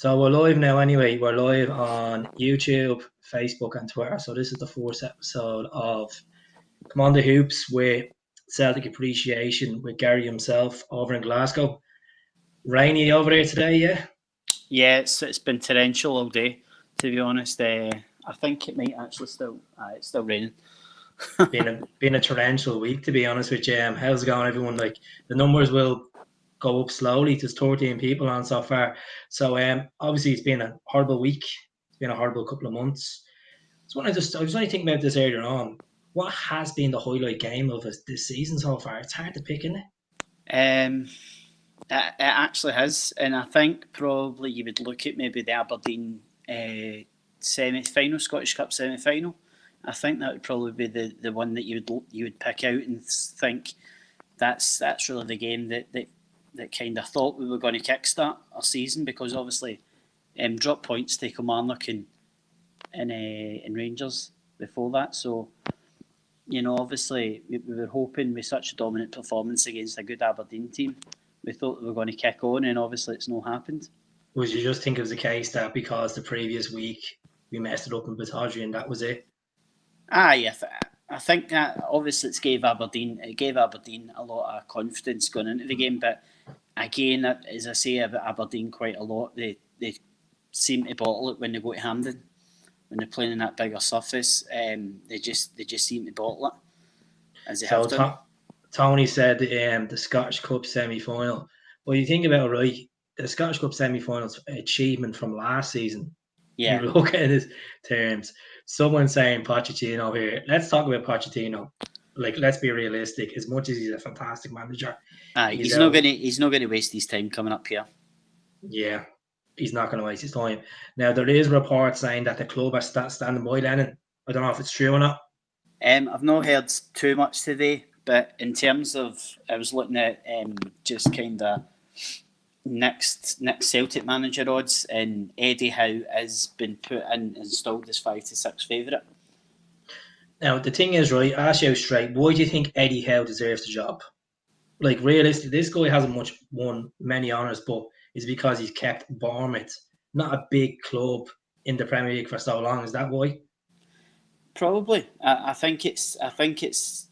So we're live now anyway. We're live on YouTube, Facebook and Twitter. So this is the fourth episode of Cmon The Hoops with Celtic Appreciation with Gary himself over in Glasgow. Rainy over there today, yeah? Yeah, it's been torrential all day, to be honest. I think it might actually it's still raining. been a torrential week, to be honest with you. How's it going, everyone? Like, the numbers will go up slowly. There's 13 people on so far. So obviously it's been a horrible week. It's been a horrible couple of months. So I was only thinking about this earlier on. What has been the highlight game of this season so far? It's hard to pick, isn't it? It actually has, and I think probably you would look at maybe the Aberdeen semi-final, Scottish Cup semi-final. I think that would probably be the one that you would pick out and think that's really the game that kind of thought we were going to kickstart our season, because obviously drop points to Kilmarnock and Rangers before that. So, obviously we were hoping with such a dominant performance against a good Aberdeen team, we thought we were going to kick on, and obviously it's not happened. Was you just think it was the case that because the previous week we messed it up in Bataudry and that was it? Yeah, I think that obviously it gave Aberdeen a lot of confidence going into the game. But again, as I say about Aberdeen quite a lot, they seem to bottle it when they go to Hampden, when they're playing in that bigger surface. They just seem to bottle it as they have done. Tony said the Scottish Cup semi-final. Well, you think about it, right? The Scottish Cup semi-final's achievement from last season. Yeah. You look at his terms. Someone saying Pochettino here. Let's talk about Pochettino. Like, let's be realistic. As much as he's a fantastic manager, he's not going to waste his time coming up here. Yeah, he's not going to waste his time. Now, there is reports saying that the club are standing by Lennon. I don't know if it's true or not. I've not heard too much today, but in terms of, I was looking at just kind of next Celtic manager odds, and Eddie Howe has been installed as 5 to 6 favourite. Now the thing is, right, I ask you straight, why do you think Eddie Howe deserves the job? Like, realistically, this guy hasn't won many honours, but it's because he's kept Bournemouth, not a big club, in the Premier League for so long. Is that why? Probably. I think it's his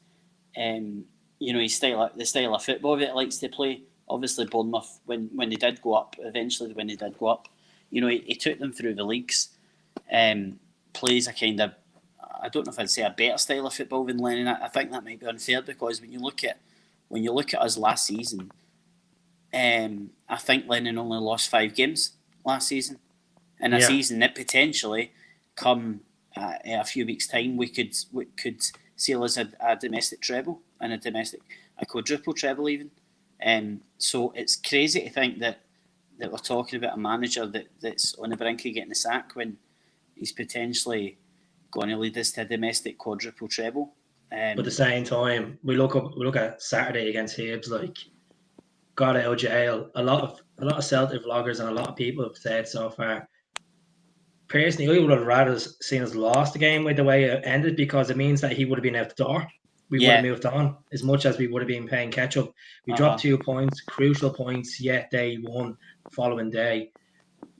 style, the style of football that he likes to play. Obviously, Bournemouth, when they did go up, he took them through the leagues. Plays a kind of, I don't know if I'd say a better style of football than Lennon. I think that might be unfair, because when you look at us last season, I think Lennon only lost 5 games last season, in a season that potentially come in a few weeks' time we could sail as a domestic treble and a quadruple treble even. So it's crazy to think that we're talking about a manager that's on the brink of getting the sack when he's potentially going to lead us to a domestic quadruple treble. But at the same time, we look at Saturday against Hibs, like, got out of jail. A lot of Celtic vloggers and a lot of people have said so far. Personally, I would have rather seen us lost the game with the way it ended, because it means that he would have been out the door. We would have moved on as much as we would have been paying catch up. We dropped 2 points, crucial points, yet they won the following day.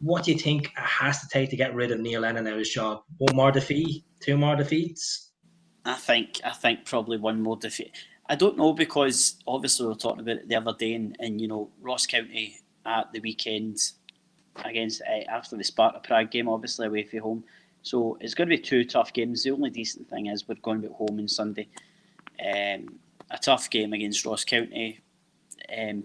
What do you think it has to take to get rid of Neil Lennon out of his job? 1 more defeat? 2 more defeats? I think probably 1 more defeat. I don't know, because obviously we were talking about it the other day, and Ross County at the weekend against after the Sparta Prague game, obviously away from home. So it's going to be 2 tough games. The only decent thing is we're going to be home on Sunday. A tough game against Ross County,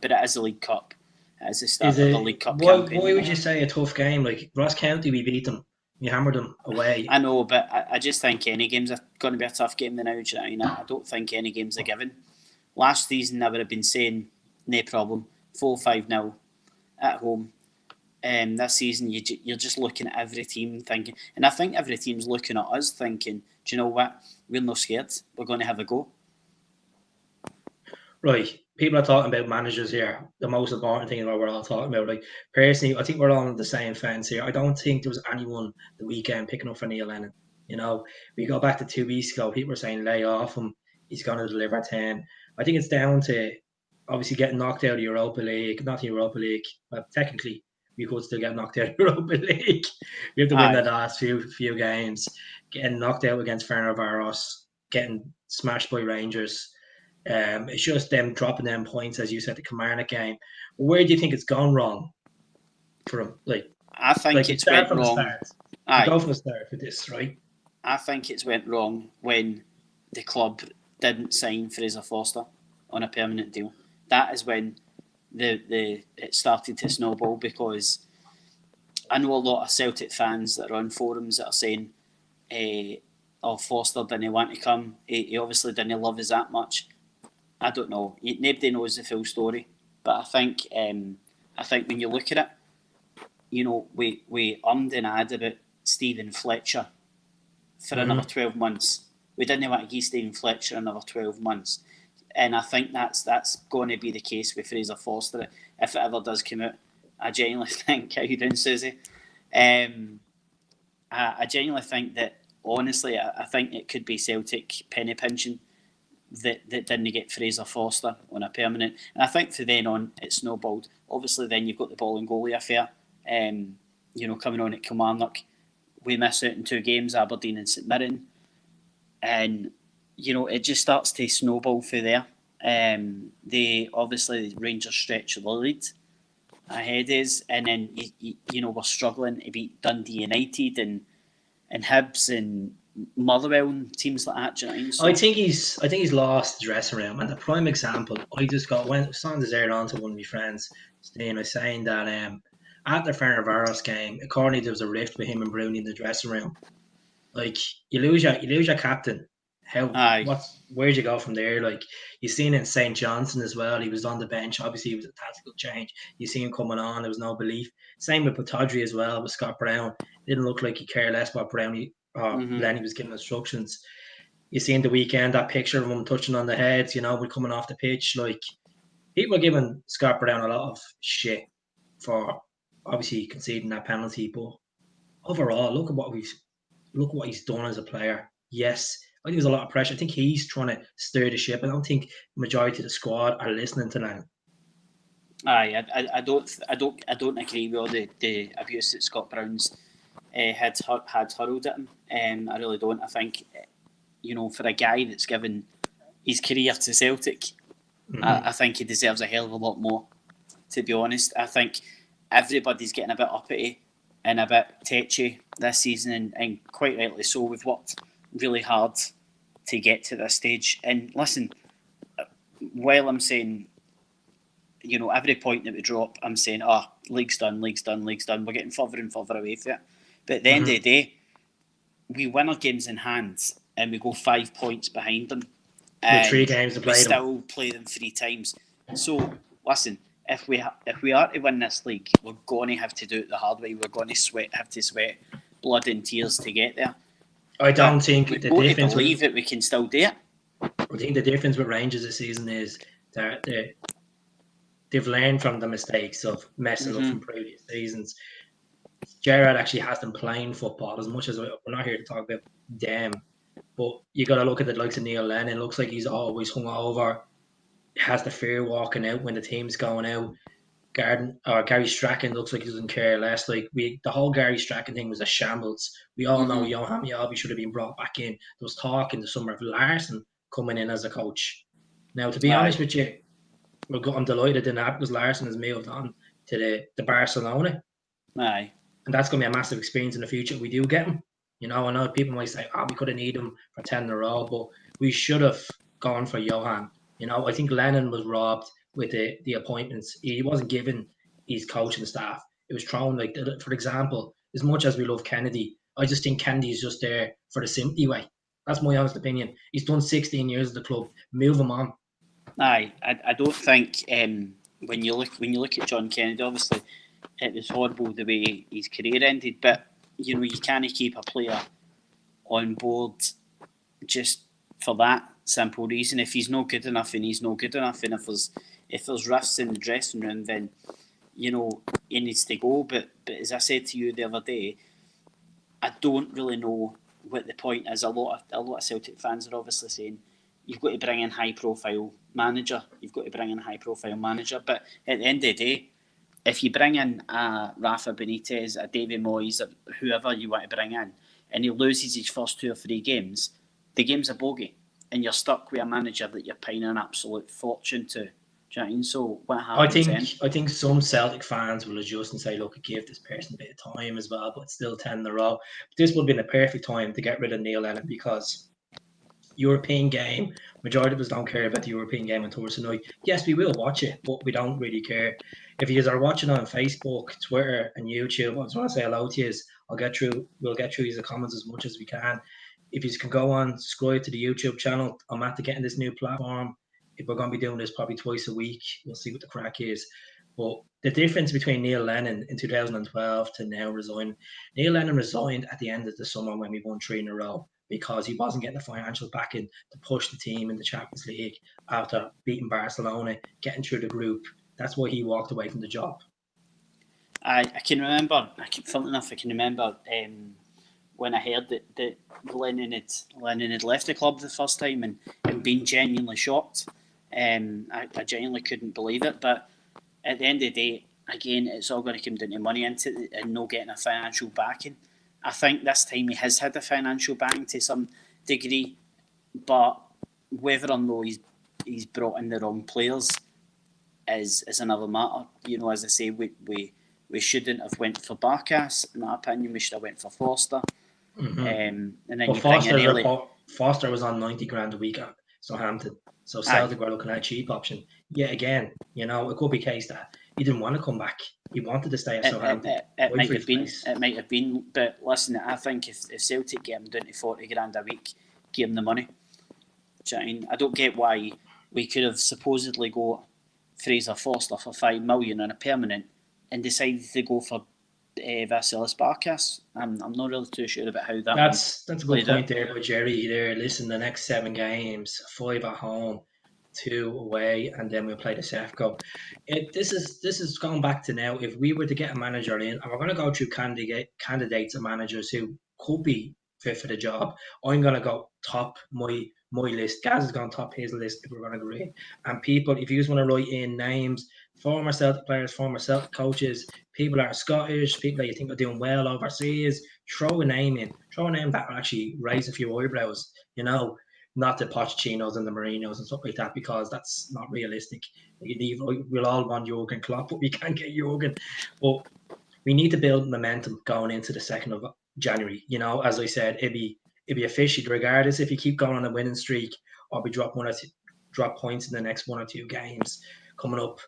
but it is the League Cup. It is the start of the League Cup campaign. Why would you say a tough game? Like, Ross County, we beat them. We hammered them away. I know, but I just think any games are going to be a tough game now. I don't think any games are given. Last season, I would have been saying, no problem, 4-5-0 at home. This season, you're just looking at every team thinking, and I think every team's looking at us thinking, do you know what? We're not scared. We're going to have a go. Right. People are talking about managers here. The most important thing that we're all talking about. Like, personally, I think we're all on the same fence here. I don't think there was anyone the weekend picking up for Neil Lennon. We go back to 2 weeks ago. People were saying lay off him. He's going to deliver 10. I think it's down to obviously getting knocked out of Europa League, not the Europa League, but technically we could still get knocked out of Europa League. We have to win the last few games. Getting knocked out against Ferencváros, getting smashed by Rangers. It's just them dropping them points, as you said, the Kilmarnock game. Where do you think it's gone wrong for them? I think it's went wrong. You go from the start for this, right? I think it's went wrong when the club didn't sign Fraser Forster on a permanent deal. That is when it started to snowball, because I know a lot of Celtic fans that are on forums that are saying, Forster didn't want to come. He obviously didn't love us that much. I don't know. Nobody knows the full story. But I think when you look at it, we ummed and ahed about Stephen Fletcher for another 12 months. We didn't want to give Stephen Fletcher another 12 months. And I think that's going to be the case with Fraser Forster if it ever does come out. I genuinely think, how you doing, Susie? I genuinely think that, honestly, I think it could be Celtic penny pinching that didn't get Fraser Forster on a permanent. And I think from then on, it snowballed. Obviously, then you've got the ball and goalie affair, coming on at Kilmarnock. We miss out in 2 games, Aberdeen and St Mirren. And, it just starts to snowball through there. The Rangers stretch the lead ahead is, and then we're struggling to beat Dundee United and Hibs and Motherwell and teams like that. Do you know what I mean? So, I think he's lost the dressing room, and the prime example I just got when Sanders aired on to one of my friends, saying that at the Ferencváros game, accordingly there was a rift with him and Bruni in the dressing room. Like, you lose your captain. Where'd you go from there? Like, you seen it in St. Johnson as well. He was on the bench. Obviously, it was a tactical change. You see him coming on. There was no belief. Same with Patodri as well, with Scott Brown. It didn't look like he cared less about Brownie. Lenny was giving instructions. You see in the weekend that picture of him touching on the heads, we're coming off the pitch. Like, people are giving Scott Brown a lot of shit for obviously conceding that penalty, but overall, look at what he's done as a player. Yes, I think there's a lot of pressure. I think he's trying to steer the ship. I don't think the majority of the squad are listening to Lennon. I don't agree with all the abuse that Scott Brown's had hurled at him. I really don't. I think, for a guy that's given his career to Celtic, I think he deserves a hell of a lot more, to be honest. I think everybody's getting a bit uppity and a bit tetchy this season, and quite rightly so. We've worked really hard to get to this stage. And listen, while I'm saying, every point that we drop, I'm saying, league's done. We're getting further and further away from it. But at the end of the day, we win our games in hand and we go 5 points behind them. With 3 games to play, we still play them 3 times. So, listen, if we are to win this league, we're going to have to do it the hard way. We're going to have to sweat blood and tears to get there. I don't think the difference. Believe that we can still do it. I think the difference with Rangers this season is that they've learned from the mistakes of messing up from previous seasons. Gerrard actually has them playing football, as much as we're not here to talk about them. But you got to look at the likes of Neil Lennon. It looks like he's always hungover. Has the fear walking out when the team's going out. Gary Strachan looks like he doesn't care less. Like, the whole Gary Strachan thing was a shambles. We all know Johan Mjällby should have been brought back in. There was talk in the summer of Larsson coming in as a coach. Now, to be honest with you, I'm delighted in that because Larsson has moved on to the Barcelona. Aye. And that's going to be a massive experience in the future if we do get him. I know people might say, we could have needed him for 10 in a row, but we should have gone for Johan. I think Lennon was robbed with the appointments. He wasn't given his coaching staff. It was thrown, like, for example, as much as we love Kennedy, I just think Kennedy is just there for the sympathy way. That's my honest opinion. He's done 16 years at the club. Move him on. Aye, I don't think when you look at John Kennedy, obviously it was horrible the way his career ended, but you can't keep a player on board just for that simple reason. If he's not good enough, and he's not good enough, and if there's rifts in the dressing room, then he needs to go. But as I said to you the other day, I don't really know what the point is. A lot of Celtic fans are obviously saying you've got to bring in high profile manager. But at the end of the day, if you bring in a Rafa Benitez, a Davy Moyes, or whoever you want to bring in, and he loses his first 2 or 3 games, the game's a bogey, and you're stuck with a manager that you're paying an absolute fortune to. Do you know what I mean? So what happens then? I think some Celtic fans will adjust and say, look, give this person a bit of time as well, but still 10 in a row. But this would have been a perfect time to get rid of Neil Lennon, because European game, majority of us don't care about the European game on Thursday night. Yes, we will watch it, but we don't really care. If you are watching on Facebook, Twitter, and YouTube, I just want to say hello to you. We'll get through the comments as much as we can. If you can go on, subscribe to the YouTube channel. I'm after getting this new platform. If we're going to be doing this probably twice a week, we'll see what the crack is. But the difference between Neil Lennon in 2012 to now resigning, Neil Lennon resigned at the end of the summer when we won 3 in a row, because he wasn't getting the financial backing to push the team in the Champions League after beating Barcelona, getting through the group. That's why he walked away from the job. I can remember, funnily enough, I can remember when I heard that Lennon had left the club the first time and been genuinely shocked. I genuinely couldn't believe it. But at the end of the day, again, it's all going to come down to money and not getting a financial backing. I think this time he has had a financial backing to some degree, but whether or not he's brought in the wrong players is another matter. You know, as I say, we shouldn't have went for Barkas. In my opinion, we should have went for Foster. Mm-hmm. And then but you bring in Foster was on 90 grand a week at Southampton, so Celtic were looking at a cheap option. Yeah, again, you know, it could be a case that he didn't want to come back. He wanted to stay at Southampton. It might have been. But listen, I think if Celtic get him down to 40 grand a week, give him the money. Do you know what I mean? I don't get why we could have supposedly got Fraser Foster for $5 million on a permanent and decided to go for Vasilis Barkas. I'm not really too sure about how that. That's a good point there by Jerry. There, listen, the next 7 games, 5 at home, 2 away, and then we'll play the Sefco. This is going back to now. If we were to get a manager in, and we're going to go through candidates and managers who could be fit for the job, I'm going to go top my list. Gaz is going to top his list if we're going to agree. And people, if you just want to write in names, former Celtic players, former Celtic coaches, people that are Scottish, people that you think are doing well overseas, throw a name in. Throw a name that will actually raise a few eyebrows, you know, not the Pochettinos and the Marinos and stuff like that, because that's not realistic. We'll all want Jurgen Klopp, but we can't get Jurgen. But we need to build momentum going into the 2nd of January. You know, as I said, it'd be a fishy regardless if you keep going on a winning streak or we drop points in the next 1 or 2 games coming up.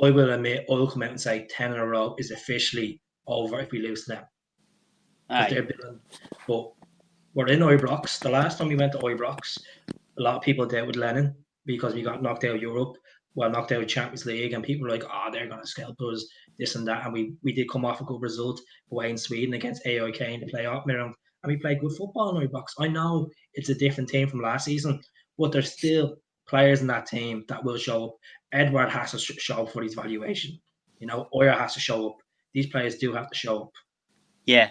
I will admit, I'll come out and say 10 in a row is officially over if we lose to them. But we're in Ibrox. The last time we went to Ibrox, a lot of people dealt with Lennon because we got knocked out of Europe, knocked out of Champions League, and people were like, oh, they're going to scalp us, this and that. And we did come off a good result away in Sweden against AIK in the playoff round, and we played good football in Ibrox. I know it's a different team from last season, but there's still players in that team that will show up. Edward has to show up for his valuation. You know, Oyer has to show up. These players do have to show up. Yeah,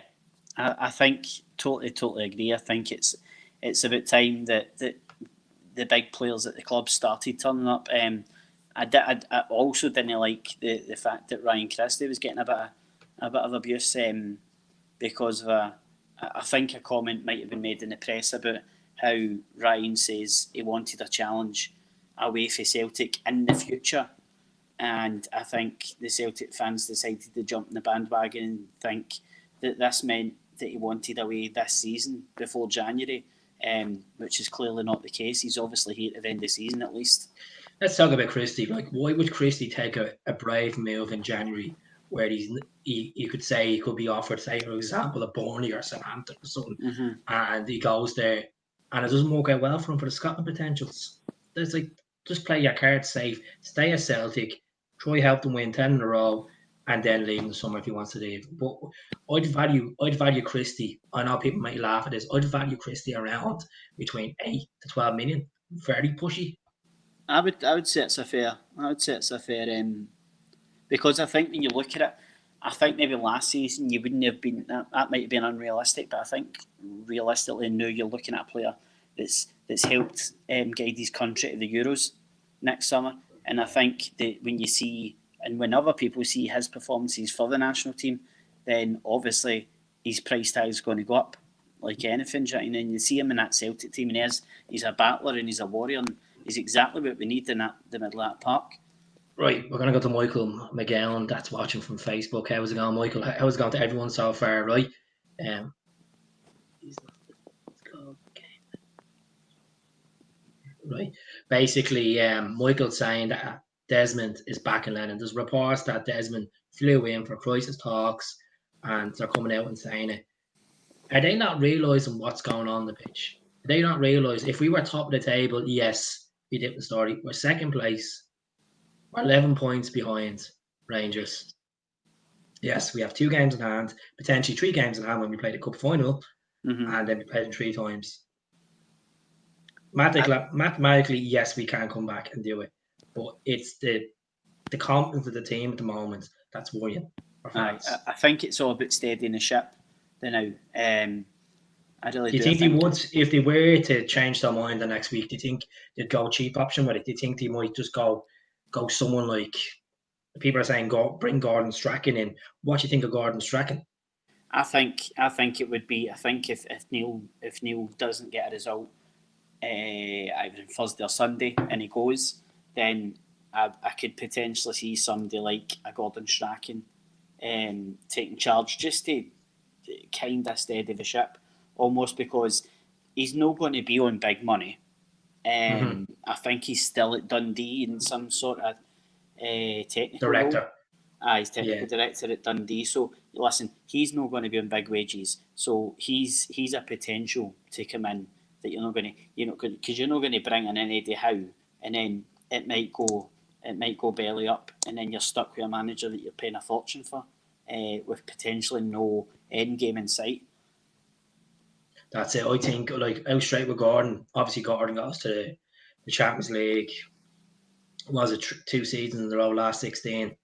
I think totally agree. I think it's about time that the big players at the club started turning up. I also didn't like the fact that Ryan Christie was getting a bit of abuse because of I think a comment might have been made in the press about how Ryan says he wanted a challenge away for Celtic in the future, and I think the Celtic fans decided to jump in the bandwagon and think that this meant that he wanted away this season before January, which is clearly not the case. He's obviously here at the end of the season at least. Let's talk about Christie. Like, why would Christie take a brave move in January where you could say he could be offered, say, for example, a Burnley or Southampton or something, and he goes there and it doesn't work out well for him for the Scotland potentials? There's like, just play your cards safe, stay at Celtic, try help them win 10 in a row, and then leave in the summer if he wants to leave. But I'd value Christie. I know people might laugh at this. I'd value Christie around between 8 to 12 million. Very pushy. I would say it's a fair. Because I think when you look at it, I think maybe last season you wouldn't have been. That might have been unrealistic, but I think realistically now you're looking at a player that's helped guide his country to the Euros next summer, and I think that when you see And when other people see his performances for the national team, then obviously his price tag is going to go up like anything. And then you see him in that Celtic team, and he's a battler and he's a warrior, and he's exactly what we need in the middle of that park. Right, we're going to go to Michael McGowan, that's watching from Facebook. How's it going, Michael? How's it going to everyone so far, right? Right. Basically, Michael's saying that Desmond is back in Lennon. There's reports that Desmond flew in for crisis talks, and they're coming out and saying it. Are they not realising what's going on the pitch? Are they not realise if we were top of the table, yes, we did the story. We're second place. We're 11 points behind Rangers. Yes, we have 2 games in hand, potentially 3 games in hand when we play the cup final, and then we played them 3 times. Mathematically, yes, we can come back and do it, but it's the confidence of the team at the moment that's worrying. I think it's all about steadying the ship. Now, I really do. You think they would, if they were to change their mind the next week? Do you think they'd go cheap option with it? Do you think they might just go someone like, people are saying, bring Gordon Strachan in? What do you think of Gordon Strachan? I think it would be. I think if Neil doesn't get a result either on Thursday or Sunday and he goes, then I could potentially see somebody like a Gordon Strachan taking charge just to kind of steady the ship, almost, because he's not going to be on big money. I think he's still at Dundee in some sort of technical director. He's technical director at Dundee. So listen, he's not going to be on big wages. So he's a potential to come in that you're not going to, because you're not going to bring in Eddie Howe, and then it might go belly up, and then you're stuck with a manager that you're paying a fortune for, with potentially no end game in sight. That's it. I think, out straight with Gordon. Obviously, Gordon got us to the Champions League. Was it 2 seasons in a row, last 16,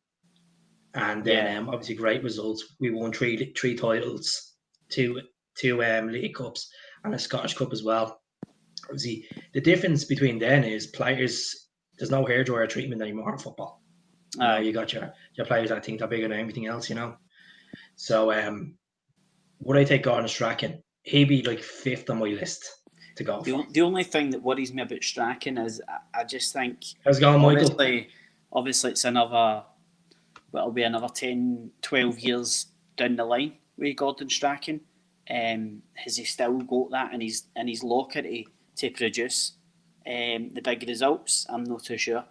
and then obviously great results. We won 3 titles, two League Cups, and a Scottish Cup as well. Obviously, the difference between then is players. There's no hairdryer treatment anymore in football. You got your players that think they're bigger than everything else, So, would I take Gordon Strachan? He'd be like 5th on my list to go for. The only thing that worries me about Strachan is I just think, how's it going, Michael? Obviously it's it'll be another 10, 12 years down the line with Gordon Strachan. Has he still got that in his locker to produce the big results? I'm not too sure.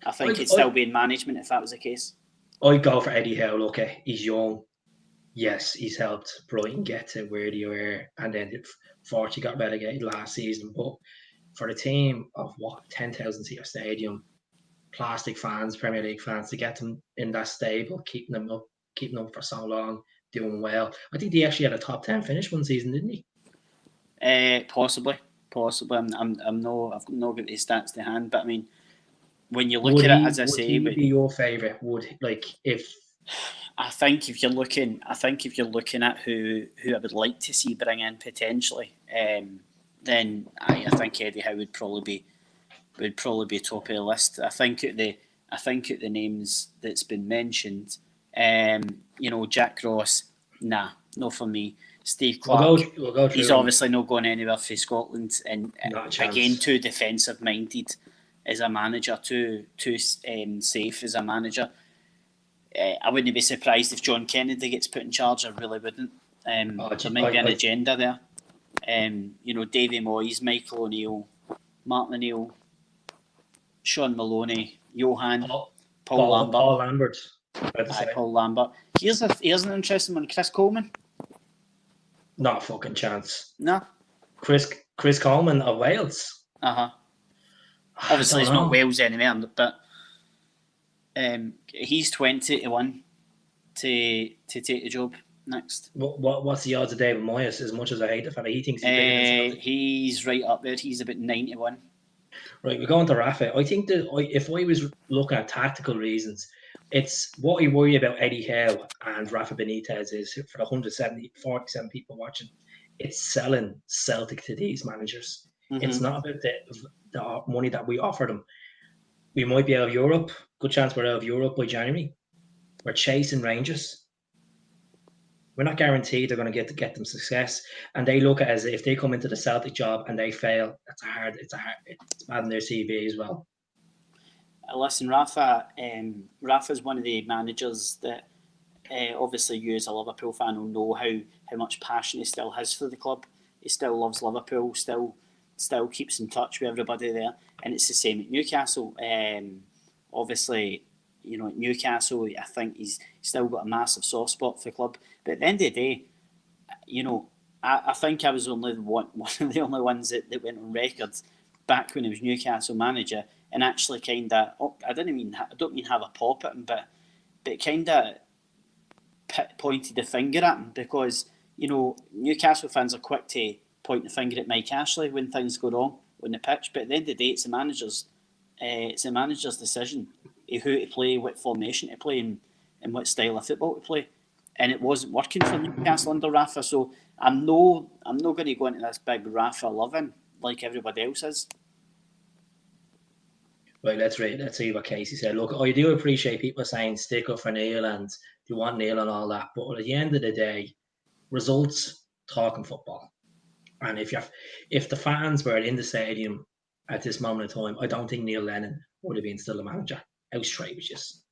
I think he'd still be in management if that was the case. I'd go for Eddie Howe. Look, he's young. Yes, he's helped Brighton get to where they were, and then Forty got relegated last season. But for the team of 10,000 seat stadium, plastic fans, Premier League fans, to get them in that stable, keeping them up for so long, doing well. I think they actually had a top 10 finish one season, didn't he? Possibly. I've not got the stats to hand, but I mean, when you look at it, as I say, would he be your favourite? I think if you're looking at who I would like to see bring in potentially, then I think Eddie Howe would probably be top of the list. I think at the names that's been mentioned, Jack Ross, nah, not for me. Steve Clark, we'll go he's obviously not going anywhere for Scotland, and again, too defensive minded as a manager, too safe as a manager. I wouldn't be surprised if John Kennedy gets put in charge. I really wouldn't. There might be an agenda there. Davy Moyes, Michael O'Neill, Martin O'Neill, Sean Maloney, Johan, Paul Lambert. Paul Lambert. Paul Lambert. Here's an interesting one. Chris Coleman. Not a fucking chance. No. Chris Coleman of Wales. Obviously, it's not Wales anymore, but he's 20-1 to take the job next. What's the odds of David Moyes? As much as I hate the fella, he thinks he's right up there. He's about 91. Right, we're going to Rafa. I think that if I was looking at tactical reasons, it's what I worry about Eddie Howe and Rafa Benitez is, for the 47 people watching, it's selling Celtic to these managers. It's not about the money that we offer them. We might be out of Europe. good chance we're out of Europe by January. We're chasing Rangers. We're not guaranteed they're going to get them success, and they look at it as if they come into the Celtic job and they fail. It's bad in their CV as well. Listen, Rafa's one of the managers that obviously you as a Liverpool fan will know how much passion he still has for the club. He still loves Liverpool, still keeps in touch with everybody there, and it's the same at Newcastle. Obviously, at Newcastle, I think he's still got a massive soft spot for the club. But at the end of the day, I think I was only one of the only ones that went on record back when he was Newcastle manager and actually kind of, I don't mean have a pop at him, but kind of pointed the finger at him because, Newcastle fans are quick to point the finger at Mike Ashley when things go wrong on the pitch. But at the end of the day, it's the manager's decision who to play, what formation to play, and what style of football to play. And it wasn't working for Newcastle under Rafa. So I'm not going to go into this big Rafa loving like everybody else is. Right, let's see what Casey said. Look, I do appreciate people saying stick up for Neil and you want Neil and all that, but at the end of the day, results talking football. And if the fans were in the stadium at this moment in time, I don't think Neil Lennon would have been still the manager. How straight was just.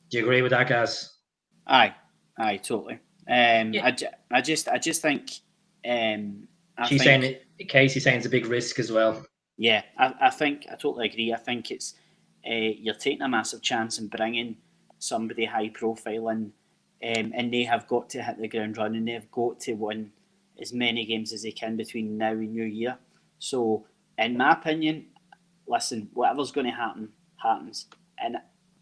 Do you agree with that, Gaz? Aye, totally. Yeah. I just think. Casey's saying it's a big risk as well. Yeah, I totally agree. I think it's you're taking a massive chance in bringing somebody high profile in, and they have got to hit the ground running. They've got to win as many games as they can between now and New Year. So, in my opinion, listen, whatever's going to happen, happens. And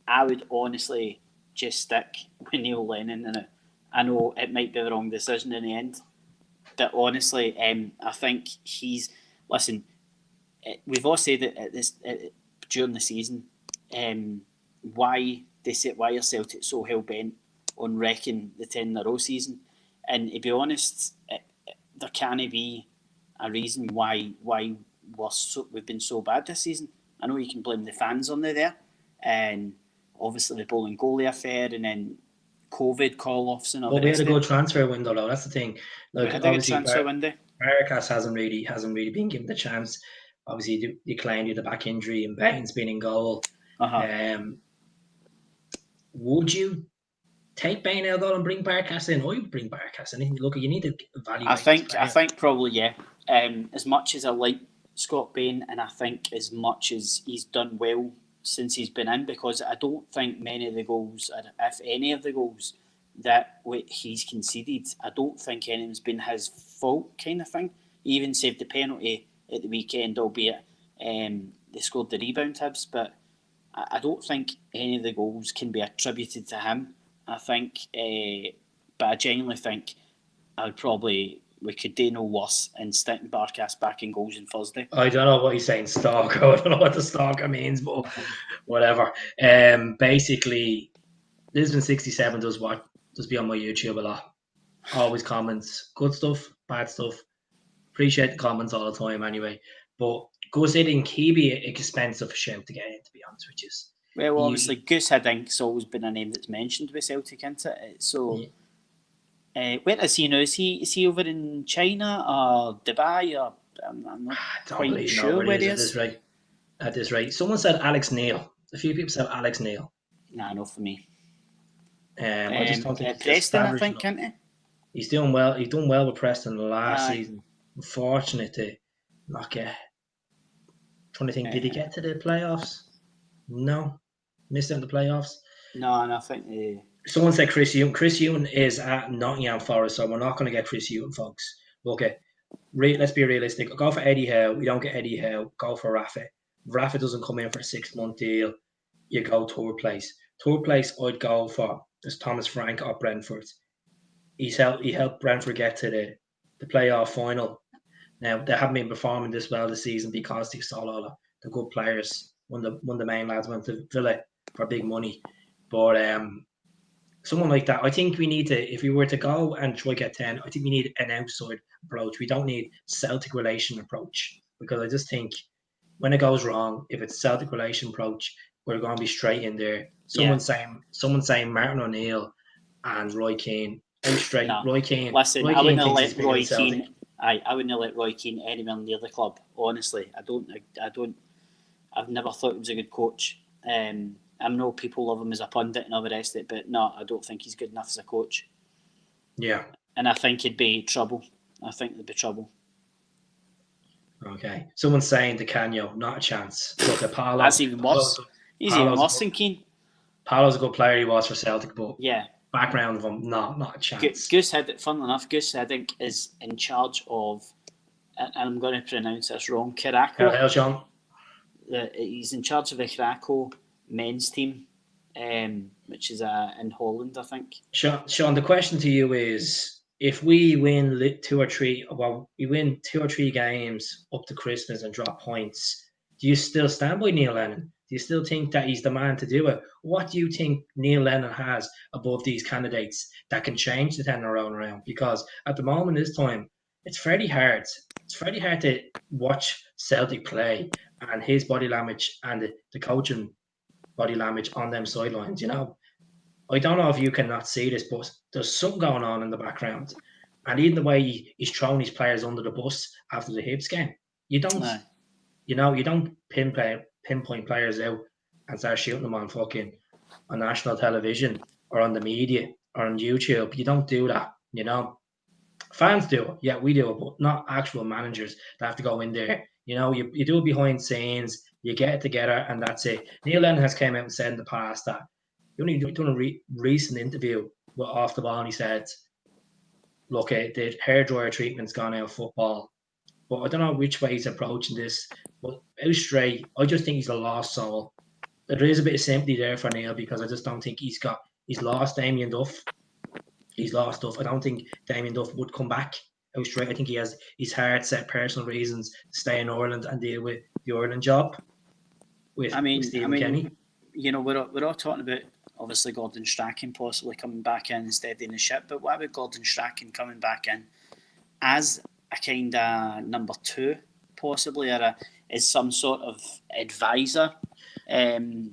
I would honestly just stick with Neil Lennon in it. I know it might be the wrong decision in the end, but honestly, I think listen. We've all said it during the season. Why are Celtic so hell bent on wrecking the 10 in a row season? And to be honest, there can't be a reason why we've been so bad this season. I know you can blame the fans on there, and obviously the bowling goalie affair, and then COVID call-offs and all. But we had a good transfer window, though. That's the thing. Like, we had a good transfer window. Barkas hasn't really been given the chance. Obviously, you claimed you had a back injury and Bain's been in goal. Would you take Bain out and bring Barkas in? Or you bring Barkas in? Look, you need to evaluate. I think probably, yeah. As much as I like Scott Bain, and I think as much as he's done well since he's been in, because I don't think many of the goals, if any of the goals that he's conceded, I don't think any of them's been his fault kind of thing. He even saved the penalty at the weekend, albeit they scored the rebound Hibs, but I don't think any of the goals can be attributed to him. I think, but I genuinely think we could do no worse in sticking Barkas back in goals on Thursday. I don't know what he's saying, stalker. I don't know what the stalker means, but whatever. Basically, Lisbon 67 does be on my YouTube a lot. Always comments, good stuff, bad stuff. Appreciate the comments all the time anyway. But Gus Hiddink, he'd be an expensive shout to get in, to be honest with you. Well, obviously, Gus Hiddink's always been a name that's mentioned with Celtic, isn't it? So, where is he now? Is he over in China or Dubai? Or I'm not quite sure where he is. At this rate. Someone said Alex Neil. A few people said Alex Neil. Nah, not for me. I just don't think Preston, I think, isn't he? He's doing well. He's done well with Preston last season. Unfortunate to not get. Trying to think, did he get to the playoffs? No, missed out on the playoffs. No, and I think someone said Chris Hughton. Chris Hughton is at Nottingham Forest, so we're not going to get Chris Hughton, folks. Okay, let's be realistic. Go for Eddie Howe. We don't get Eddie Howe. Go for Rafa. If Rafa doesn't come in for a 6-month deal, you go third place. Third place, I'd go for is Thomas Frank at Brentford. He helped Brentford get to the playoff final. Now, they haven't been performing this well this season because they saw all the good players. One of the main lads went to Villa for big money. But someone like that, I think we need to, if we were to go and try get 10, I think we need an outside approach. We don't need Celtic relation approach. Because I just think when it goes wrong, if it's Celtic relation approach, we're going to be straight in there. Someone's saying Martin O'Neill and Roy Keane. Out straight. No. Roy Keane. Listen, Roy I Keane wouldn't thinks let he's bigger Roy than Celtic. Keane. I wouldn't let Roy Keane anywhere near the club. Honestly, I don't. I've never thought he was a good coach. I know people love him as a pundit and all the rest of it, but no, I don't think he's good enough as a coach. Yeah. And I think he'd be trouble. I think there'd be trouble. Okay. Someone's saying Di Canio, not a chance. Look at Paolo. That's even worse. He's even worse than Keane. Paolo's a good player he was for Celtic, but yeah, background of him, not a chance. Gus funnily enough, Gus Hiddink is in charge of, and I'm going to pronounce this wrong, Krakow. Hell, Sean. He's in charge of the Krakow men's team, which is in Holland, I think. Sean, the question to you is, if we win we win 2 or 3 games up to Christmas and drop points, do you still stand by Neil Lennon? Do you still think that he's the man to do it? What do you think Neil Lennon has above these candidates that can change the tenor around? Because at the moment, this time, it's fairly hard. It's fairly hard to watch Celtic play and his body language and the coaching body language on them sidelines. You know, I don't know if you cannot see this, but there's something going on in the background. And even the way he's throwing his players under the bus after the Hibs game, you don't. No. You know, you don't pinpoint players out and start shooting them on national television or on the media or on YouTube. You don't do that, you know. Fans do it, yeah, we do it, but not actual managers that have to go in there. You know, you do it behind scenes, you get it together, and that's it. Neil Lennon has came out and said in the past that he only done a recent interview with Off the Ball, and he said, look, the hairdryer treatment's gone out of football. But I don't know which way he's approaching this. But out straight, I just think he's a lost soul. There is a bit of sympathy there for Neil because I just don't think he's lost Damien Duff. He's lost Duff. I don't think Damien Duff would come back out straight. I think he has his hard set personal reasons to stay in Ireland and deal with the Ireland job with Stephen Kenny. You know, we're all talking about obviously Gordon Strachan possibly coming back in instead in the ship, but what about Gordon Strachan coming back in as a kind of number 2, possibly, or as some sort of advisor to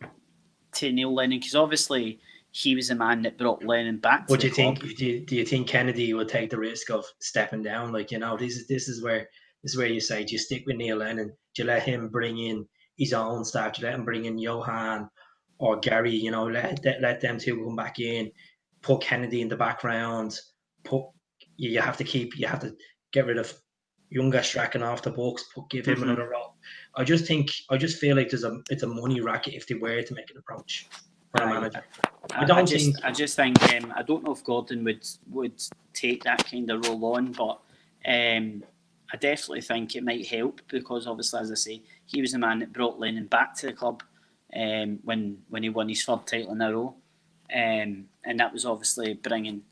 Neil Lennon? Because obviously he was the man that brought Lennon back. What do you think? Do you think Kennedy will take the risk of stepping down? Like, you know, this is where you say, do you stick with Neil Lennon? Do you let him bring in his own staff? Do you let him bring in Johan or Gary? You know, let them two come back in. Put Kennedy in the background. You have to get rid of younger Strachan off the books, give him another role. I just feel like it's a money racket if they were to make an approach for a manager. I just think I don't know if Gordon would take that kind of role on, but I definitely think it might help because obviously, as I say, he was the man that brought Lennon back to the club when he won his 3rd title in a row, and that was obviously bringing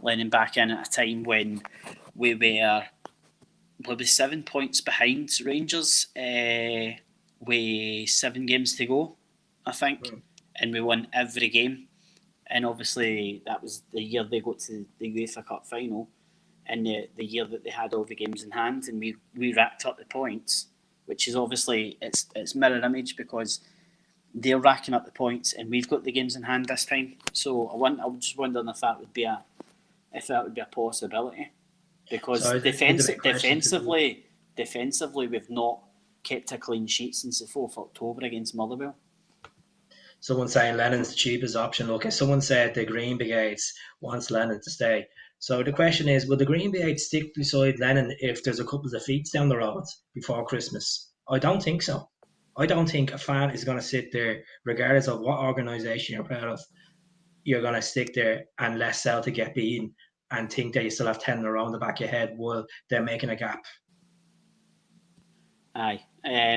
Lennon back in at a time when we were probably 7 points behind Rangers with 7 games to go, I think, and we won every game. And obviously that was the year they got to the UEFA Cup final, and the year that they had all the games in hand, and we racked up the points, which is obviously it's mirror image because they're racking up the points and we've got the games in hand this time. So I'm just wondering if that would be a possibility. Because defensively, we've not kept a clean sheet since the 4th of October against Motherwell. Someone saying Lennon's the cheapest option. Okay, someone said the Green Brigades wants Lennon to stay. So the question is, will the Green Brigades stick beside Lennon if there's a couple of defeats down the road before Christmas? I don't think so. I don't think a fan is going to sit there, regardless of what organisation you're part of, you're going to stick there and let Celtic get beaten and think that you still have 10 around the back of your head while they're making a gap. Aye. I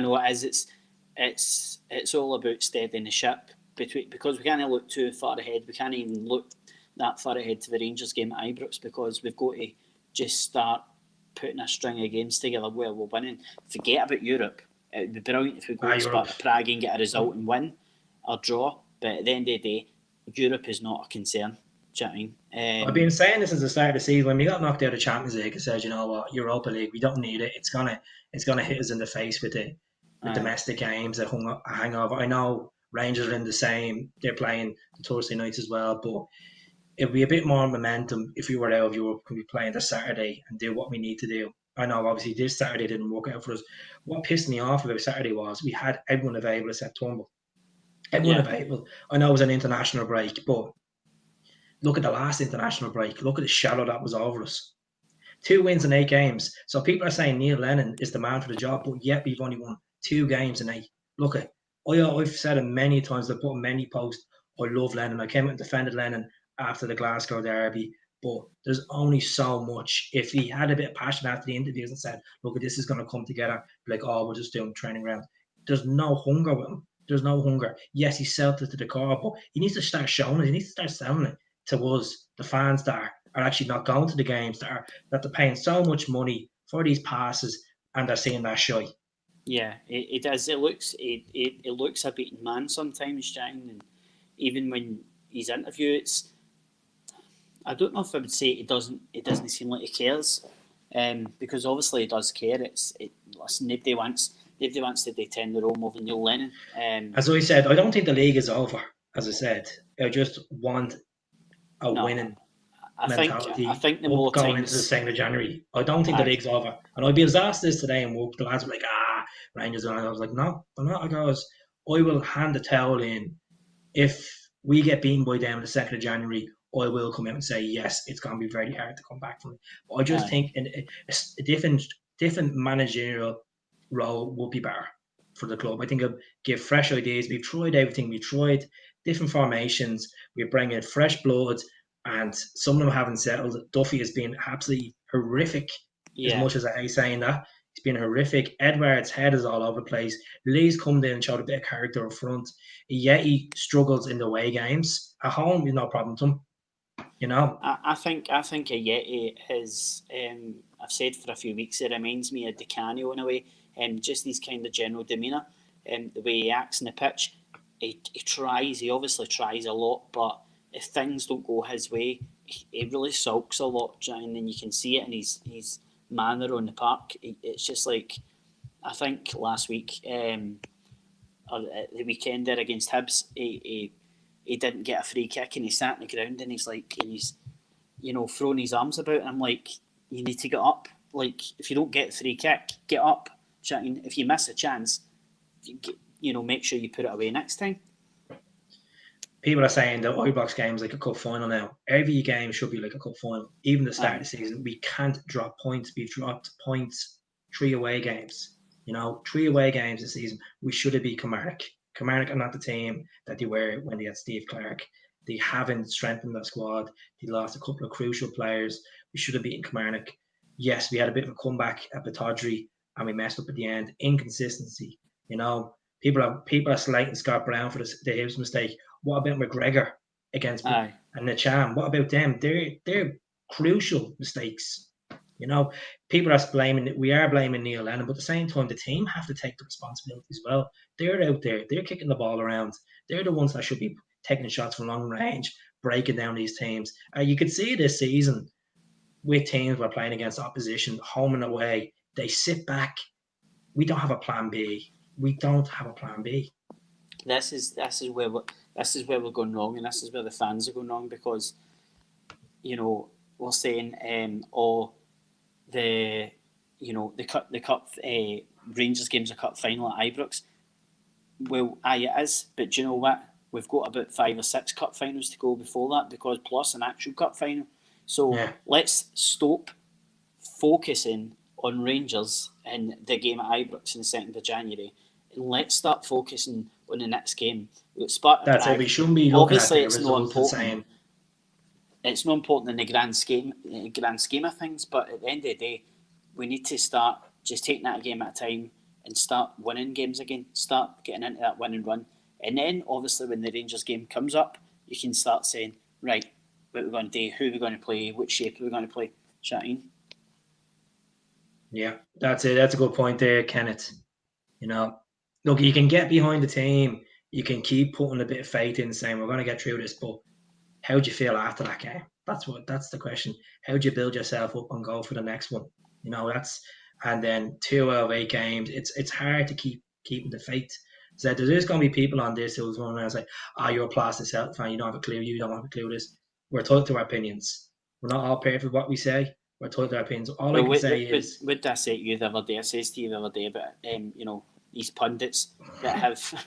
know it is. It's all about steadying the ship because we can't look too far ahead. We can't even look that far ahead to the Rangers game at Ibrox because we've got to just start putting a string of games together where we're winning. Forget about Europe. It would be brilliant if we go to Sparta Prague and get a result and win or draw. But at the end of the day, Europe is not a concern. Do you know what I mean? I've been saying this since the start of the season. When we got knocked out of Champions League, I said, you know what, Europa League, we don't need it. It's gonna hit us in the face with the Aye. domestic games, a hangover. I know Rangers are in the same. They're playing the Thursday nights as well, but it'd be a bit more momentum if we were out of Europe. Can be playing the Saturday and do what we need to do. I know obviously this Saturday didn't work out for us. What pissed me off about Saturday was we had everyone available except Turnbull. Everyone Yeah. available. I know it was an international break, but look at the last international break. Look at the shadow that was over us. 2 wins in 8 games. So people are saying Neil Lennon is the man for the job, but yet we've only won 2 games in 8. Look at, I've said it many times. I've put many posts. I love Lennon. I came out and defended Lennon after the Glasgow derby, but there's only so much. If he had a bit of passion after the interviews and said, "Look, this is going to come together," like, "Oh, we're just doing training ground." There's no hunger with him. There's no hunger. Yes, he's Celtic to the core, but he needs to start showing it. He needs to start selling it to us, the fans that are actually not going to the games, that they're paying so much money for these passes and they're seeing that shy. Yeah, it does. It looks a beaten man sometimes, Jan. And even when he's interviewed, I don't know if I would say it doesn't seem like he cares, because obviously he does care. Listen, nobody wants to defend the role of Neil Lennon. As I said, I don't think the league is over. As I said, I just want a No, winning I mentality think the up more going into the times, 2nd of January. I don't think the aye, league's over. And I'd be as asked this today and work. The lads were like, Rangers. And I was like, no, they're not. I goes, I will hand the towel in. If we get beaten by them on the 2nd of January, I will come out and say, yes, it's going to be very hard to come back from it. But I just aye, think a different managerial role would be better for the club. I think it'll give fresh ideas. We've tried everything. We've tried different formations. We're bringing fresh blood, and some of them haven't settled. Duffy has been absolutely horrific, as yeah. much as I hate saying that. He's been horrific. Edward's head is all over the place. Lee's come in and showed a bit of character up front. Yet he struggles in the away games. At home, no problem to him. You know? I think Yeti has. I've said for a few weeks it reminds me of Di Canio in a way. Just his kind of general demeanour, the way he acts in the pitch. He tries. He obviously tries a lot, but if things don't go his way, he really sulks a lot, and then you can see it in his manner on the park. It's just like, I think last week, or the weekend there against Hibs, he didn't get a free kick and he sat on the ground and he's throwing his arms about, and I'm like, you need to get up. Like, if you don't get the free kick, get up. If you miss a chance, make sure you put it away next time. People are saying the Ibrox game is like a cup final now. Every game should be like a cup final. Even the start of the season, we can't drop points. We've dropped points 3 away games. 3 away games this season. We should have beat Kilmarnock. Kilmarnock are not the team that they were when they had Steve Clark. They haven't strengthened their squad. They lost a couple of crucial players. We should have beaten Kilmarnock. Yes, we had a bit of a comeback at Batodry and we messed up at the end. Inconsistency. People are slating Scott Brown for the Hibs mistake. What about McGregor against and Nacham? What about them? They're crucial mistakes. People are we are blaming Neil Lennon, but at the same time, the team have to take the responsibility as well. They're out there, they're kicking the ball around. They're the ones that should be taking shots from long range, breaking down these teams. You could see this season with teams we're playing against opposition, home and away. They sit back. We don't have a plan B. We don't have a plan B. This is where we're going wrong, and this is where the fans are going wrong, because we're saying the cup Rangers game's a cup final at Ibrox. Well, it is, but do you know what? We've got about 5 or 6 cup finals to go before that, because plus an actual cup final. So let's stop focusing on Rangers and the game at Ibrox on the 2nd of January, and let's start focusing on the next game. That's it. We shouldn't be looking Obviously, at the results the same. It's not important in the grand scheme of things, but at the end of the day, we need to start just taking that a game at a time and start winning games again. Start getting into that winning run, and then obviously when the Rangers game comes up, you can start saying, right, what we're going to do, who we're going to play, which shape we're going to play. Chatting. Yeah, that's it. That's a good point there, Kenneth. Look, you can get behind the team. You can keep putting a bit of faith in, saying we're going to get through this. But how do you feel after that game? That's the question. How do you build yourself up and go for the next one? And then 2 out of 8 games. It's hard to keep keeping the faith. So there's going to be people on this who's going to say, you're a plastic Celtic fan, you don't have a clue, you don't have a clue this. We're entitled to our opinions. We're not all perfect with what we say. We're entitled to our opinions. All I can say is... What did I say to you the other day? I says to you the other day about, these pundits that have...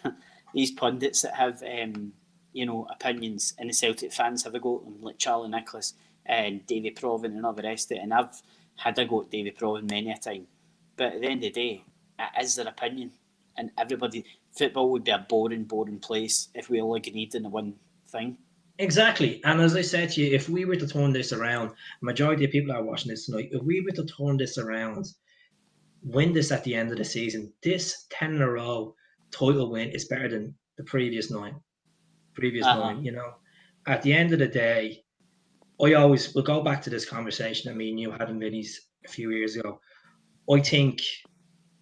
these pundits that have, opinions, and the Celtic fans have a go at them, like Charlie Nicholas and Davy Provan and all the rest of it. And I've had a go at Davy Provan many a time. But at the end of the day, it is their opinion. And football would be a boring, boring place if we all agreed on the one thing. Exactly. And as I said to you, if we were to turn this around, the majority of people that are watching this tonight, if we were to turn this around, win this at the end of the season, this 10 in a row title win is better than the previous 9. At the end of the day, we'll go back to this conversation that me and you had in Vinny's a few years ago. I think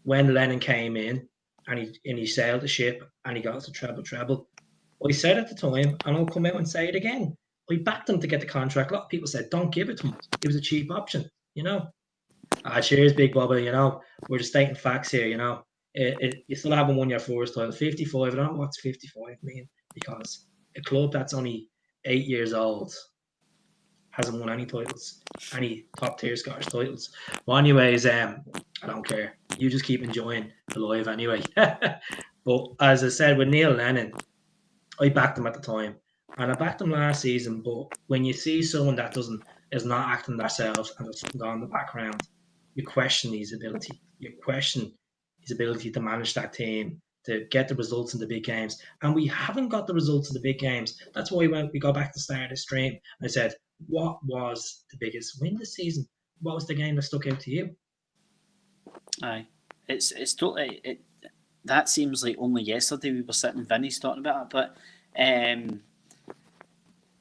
when Lennon came in and he sailed the ship and he got us a treble, I said at the time, and I'll come out and say it again, I backed him to get the contract. A lot of people said, don't give it to him. It was a cheap option, cheers, Big Bubba, we're just stating facts here, you still haven't won your first title. 55, I don't know what's 55 mean, because a club that's only 8 years old hasn't won any titles, any top-tier Scottish titles. Well, anyways, I don't care. You just keep enjoying the live anyway. But as I said, with Neil Lennon, I backed him at the time, and I backed him last season. But when you see someone that is not acting themselves and has gone in the background, you question his ability. You question his ability to manage that team, to get the results in the big games. And we haven't got the results in the big games. That's why we go back to the start of the stream. I said, what was the biggest win this season? What was the game that stuck out to you? Aye, it's totally... That seems like only yesterday we were sitting in Vinny's talking about it, but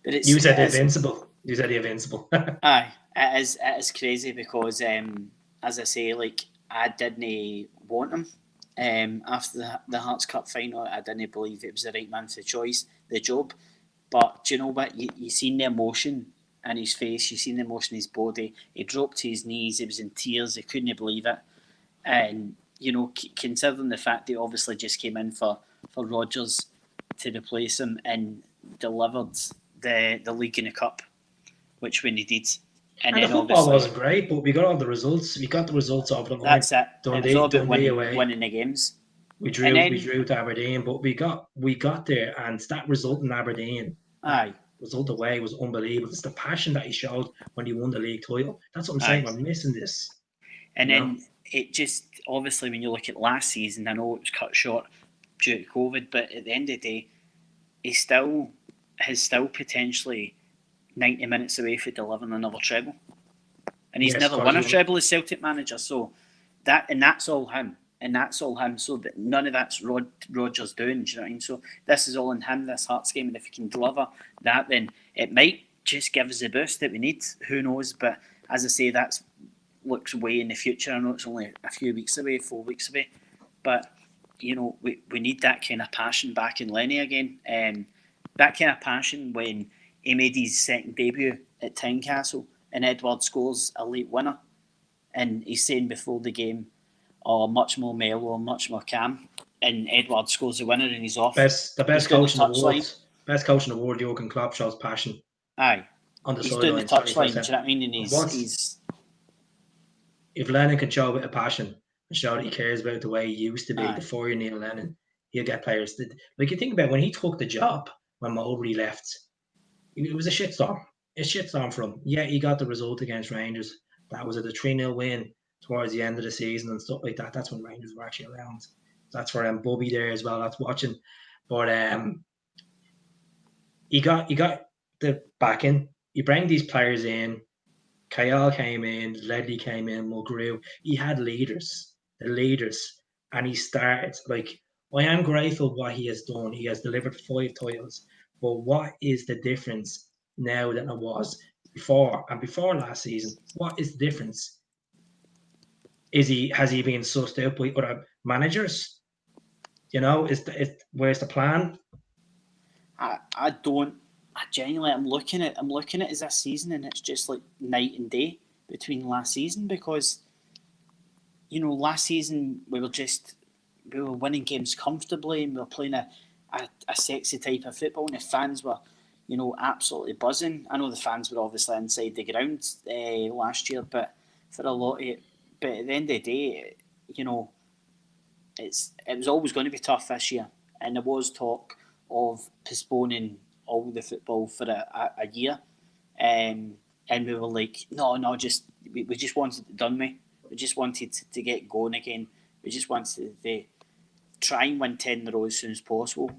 it's... You said the Invincible. You said the Invincible. Aye, it is crazy because, as I say, like, I didn't want him. After the Hearts Cup final, I didn't believe it was the right man for the job. But do you know what? You seen the emotion in his face, you seen the emotion in his body. He dropped to his knees, he was in tears, he couldn't believe it. And, considering the fact that he obviously just came in for Rodgers to replace him and delivered the league and the cup, which we needed. And the football wasn't great, but we got all the results. We got the results over the line. That's it. It was all about winning the games. We drew to Aberdeen, but we got there, and that result in Aberdeen, result away, was unbelievable. It's the passion that he showed when he won the league title. That's what I'm saying. We're missing this. And then it just, obviously, when you look at last season, I know it was cut short due to COVID, but at the end of the day, he's still potentially 90 minutes away from delivering another treble. And he's never won a treble as Celtic manager, so that's all him. And that's all him. So that none of that's Rodgers doing, do you know what I mean? So this is all in him, this Hearts game, and if he can deliver that, then it might just give us the boost that we need. Who knows? But as I say, that looks way in the future. I know it's only a few weeks away, 4 weeks away. But, we need that kind of passion back in Lenny again. That kind of passion when he made his second debut at Tynecastle and Edward scores a late winner. And he's saying before the game, much more mellow, much more calm. And Edward scores the winner and he's off. The best coach in the world. Best coach in the world, Jurgen Klopp, shows passion. Aye. On the he's sideline. Doing the touchline, do you know what I mean? And he's... If Lennon can show a bit of passion and show that he cares about the way he used to be before you Neil Lennon, he'll get players. Like, you think about when he took the job, when Mowbray left, it was a shitstorm. A shitstorm for him. Yeah, he got the result against Rangers. That was a 3-0 win towards the end of the season and stuff like that. That's when Rangers were actually around. That's for Bobby there as well. That's watching. But he got the backing. You bring these players in. Kyle came in, Ledley came in, Mulgrew. He had leaders, and he started. Like, I am grateful what he has done. He has delivered 5 titles. But what is the difference now than it was before? And before last season, what is the difference? Has he been sussed out by other managers? Where's the plan? I don't. Genuinely, I'm looking at it this season, and it's just like night and day between last season, because last season we we were winning games comfortably, and we were playing a sexy type of football, and the fans were, absolutely buzzing. I know the fans were obviously inside the ground last year, but for a lot of it, but at the end of the day, it was always going to be tough this year, and there was talk of postponing all the football for a year, and we were like, no, we just wanted it done, mate. We just wanted to get going again. We just wanted to try and win 10 in a row as soon as possible,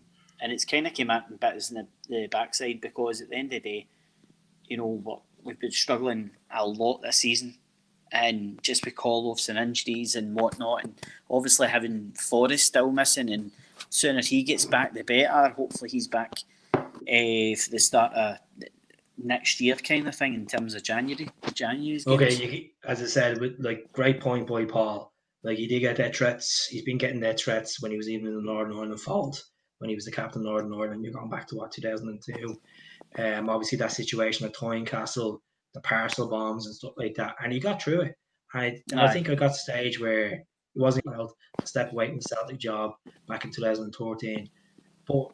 and it's kind of came out and bit us in the backside, because at the end of the day, we've been struggling a lot this season. And just with call-offs and injuries and whatnot, and obviously having Forrest still missing, and as soon as he gets back, the better. Hopefully he's back for the start of next year, kind of thing, in terms of January's games. Okay, as I said, with great point by Paul. He did get death threats. He's been getting death threats when he was even in the Northern Ireland fold, when he was the captain of Northern Ireland. You're going back to 2002. Obviously that situation at Tynecastle, the parcel bombs and stuff like that, and he got through it. I think I got to the stage where he wasn't allowed to step away from the Celtic job back in 2013. But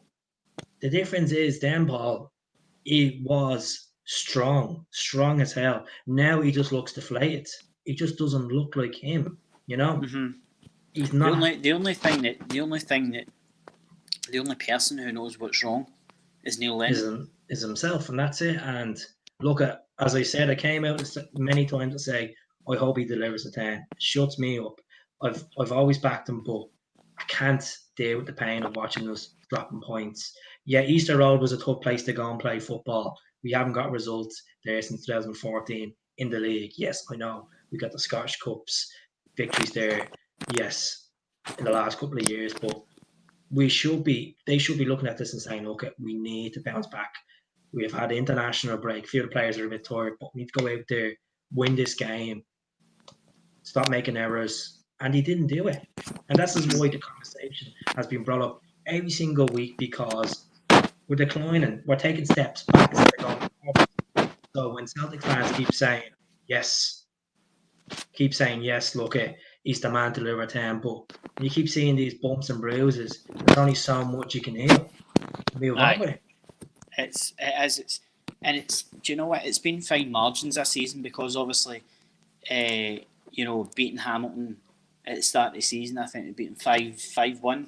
the difference is then, Paul, he was strong as hell. Now he just looks deflated. He just doesn't look like him, Mm-hmm. He's not. The only person who knows what's wrong is Neil Lennon. Is himself, and that's it. And look, as I said, I came out many times to say, I hope he delivers a 10. It shuts me up. I've always backed him, but I can't deal with the pain of watching us dropping points. Yeah, Easter Road was a tough place to go and play football. We haven't got results there since 2014 in the league. Yes, I know. We got the Scottish Cups victories there, yes, in the last couple of years, but they should be looking at this and saying, look, we need to bounce back. We've had an international break. A few of the players are a bit tired, but we need to go out there, win this game, stop making errors. And he didn't do it. And that's why the conversation has been brought up every single week, because we're declining. We're taking steps back instead of going forward. So when Celtic fans keep saying yes, look, he's the man to deliver 10, but when you keep seeing these bumps and bruises, there's only so much you can heal. Move on with it. Do you know what? It's been fine margins this season, because obviously, beating Hamilton at the start of the season, I think we beat them 5-1.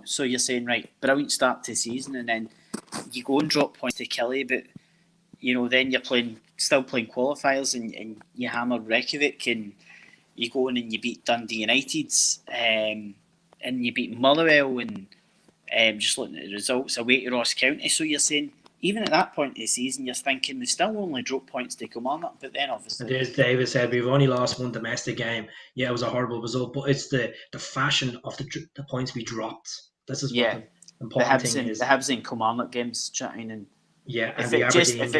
So you're saying, right, brilliant start to the season, and then you go and drop points to Killie, but then you're still playing qualifiers, and you hammer Reykjavik, and you go in and you beat Dundee United, and you beat Motherwell, and just looking at the results away to Ross County. So you're saying, even at that point of the season, you're thinking we still only dropped points to Kilmarnock, but then obviously... And as David said, we've only lost one domestic game. Yeah, it was a horrible result, but it's the fashion of the points we dropped. This is what the important thing is. The Hibs and Kilmarnock games, chatting, and and the Aberdeen game. If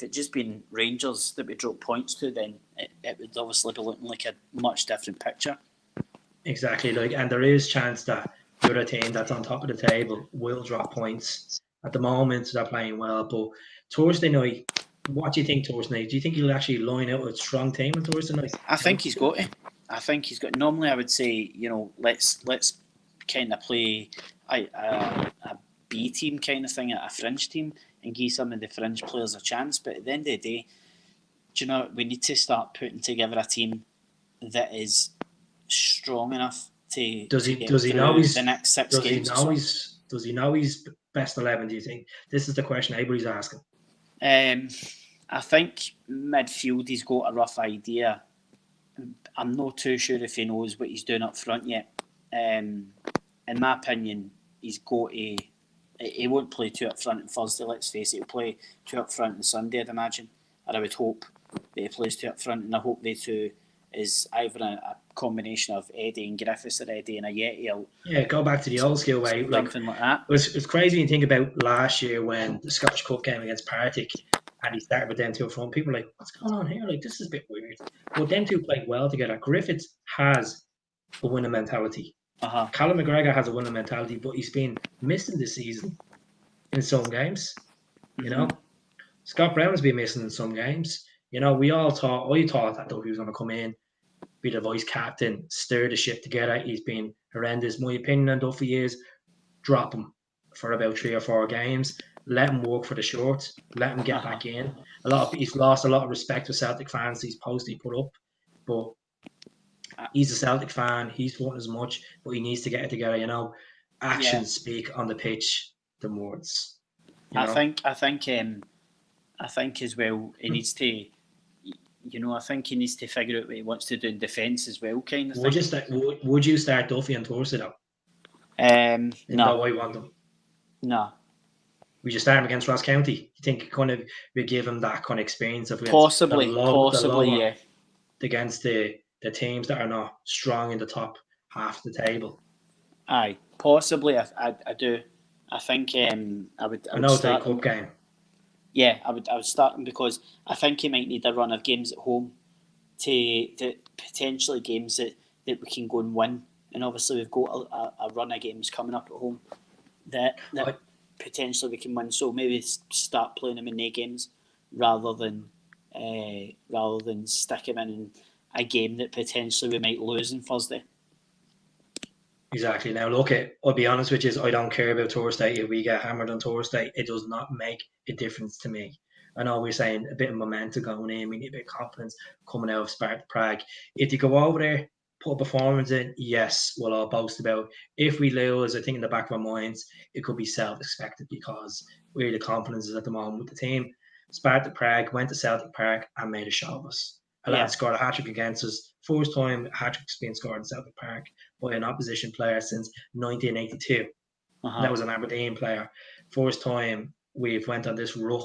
it just been Rangers that we dropped points to, then it would obviously be looking like a much different picture. Exactly, and there is chance that the other team that's on top of the table will drop points. At the moment, they're playing well, but Thursday night, what do you think Thursday night? Do you think he'll actually line out a strong team on Thursday night? I think he's got to. Normally, I would say, let's kind of play a B team kind of thing, a fringe team, and give some of the fringe players a chance. But at the end of the day, we need to start putting together a team that is strong enough to does he know his the next 6 games. Does he know his best 11? Do you think? This is the question everybody's asking. I think midfield, he's got a rough idea. I'm not too sure if he knows what he's doing up front yet. In my opinion, he's got a. He won't play 2 up front on Thursday, let's face it. He'll play 2 up front on Sunday, I'd imagine. Or I would hope that he plays 2 up front, and I hope they 2 is either a combination of Eddie and Griffiths, or Eddie and Ayeti. Yeah, go back to the old school way. Something like that. It's crazy when you think about last year when the Scottish Cup game against Partick, and he started with them 2 up front. People were like, what's going on here? This is a bit weird. But them 2 played well together. Griffiths has a winning mentality. Callum McGregor has a winning mentality, but he's been missing this season in some games. Scott Brown has been missing in some games. I thought that he was going to come in, be the vice captain, stir the ship together. He's been horrendous. My opinion on Duffy is drop him for about 3 or 4 games. Let him work for the short. Let him get back in. He's lost a lot of respect with Celtic fans. These posts he put up, but he's a Celtic fan. He's won as much, but he needs to get it together. Actions speak on the pitch than words. I think as well he needs to. I think he needs to figure out what he wants to do in defence as well, kind of thing. Would you start Duffy and Thursday though? No. I want them. No. We just start him against Ross County. You think kind of we give him that kind of experience of possibly, yeah, against the teams that are not strong in the top half of the table. Aye, possibly. I do. I think I would start cup game. Yeah, I would start him because I think he might need a run of games at home to potentially games that we can go and win. And obviously we've got a run of games coming up at home that potentially we can win. So maybe start playing him in their games rather than stick him in a game that potentially we might lose on Thursday. Exactly. Now, look, I'll be honest with you, I don't care about Thursday. If we get hammered on Thursday, it does not make a difference to me. I know we're saying a bit of momentum going in, we need a bit of confidence coming out of Sparta Prague. If you go over there, put a performance in, yes, we'll all boast about. If we lose, I think in the back of our minds, it could be self-expected because where the confidence is at the moment with the team. Sparta Prague went to Celtic Park and made a show of us. A lad scored a hat-trick against us. First time a hat-trick's been scored in Celtic Park by an opposition player since 1982. That was an Aberdeen player. First time we've went on this run.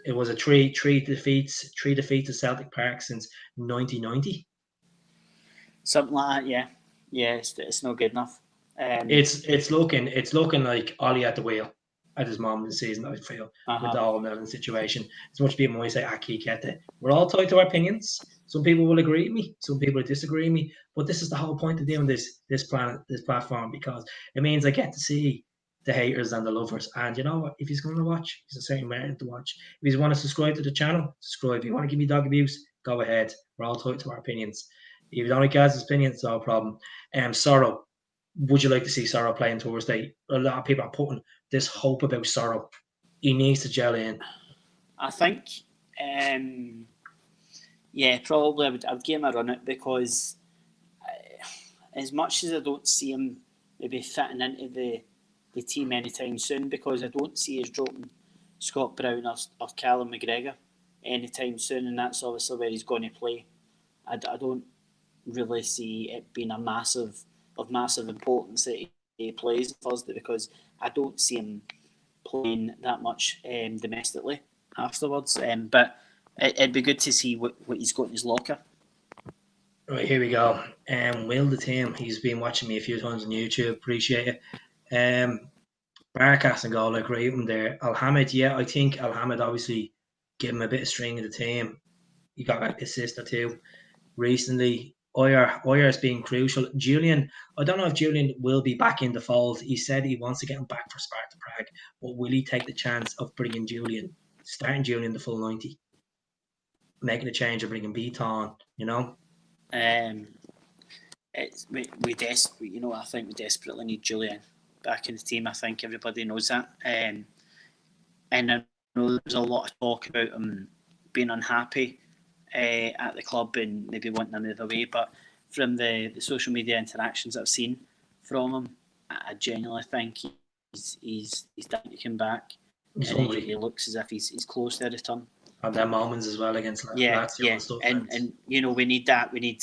It was a three defeats to Celtic Park since 1990. Something like that, yeah. Yeah, it's not good enough. It's looking like Ollie at the wheel at this moment in the season, I feel, with the whole Lennon situation. As much people might say, Kikete. We're all tied to our opinions. Some people will agree with me, some people will disagree with me, but this is the whole point of doing this platform, because it means I get to see the haters and the lovers. And you know what? If he's going to watch, he's a certain merit to watch. If you want to subscribe to the channel, subscribe. If you want to give me dog abuse, go ahead. We're all tied to our opinions. If you don't like Gaz's opinions, no problem. Sorrow. Would you like to see Sorrow playing Thursday? A lot of people are putting this hope about Sorrow. He needs to gel in. I think, probably I would give him a run out because as much as I don't see him maybe fitting into the team anytime soon, because I don't see us dropping Scott Brown or Callum McGregor anytime soon, and that's obviously where he's going to play. I don't really see it being of massive importance that he plays Thursday, because I don't see him playing that much domestically afterwards. But it'd be good to see what he's got in his locker. Right, here we go. Will the team, he's been watching me a few times on YouTube, appreciate it. Barkas and goal, I agree with him there. Alhamid, I think Alhamid obviously give him a bit of string in the team. He got an assist or two recently. Oyer has been crucial. Julian, I don't know if Julian will be back in the fold. He said he wants to get him back for Sparta Prague, but will he take the chance of starting Julian the full 90? Making a change of bringing Beaton, It's we desperately, I think we desperately need Julian back in the team. I think everybody knows that. And I know there's a lot of talk about him being unhappy at the club and maybe wanting to move away. But from the social media interactions I've seen from him, I genuinely think he's dying to come back. He looks as if he's close to a return. And their moments as well against Lazio and stuff. And we need that. We need.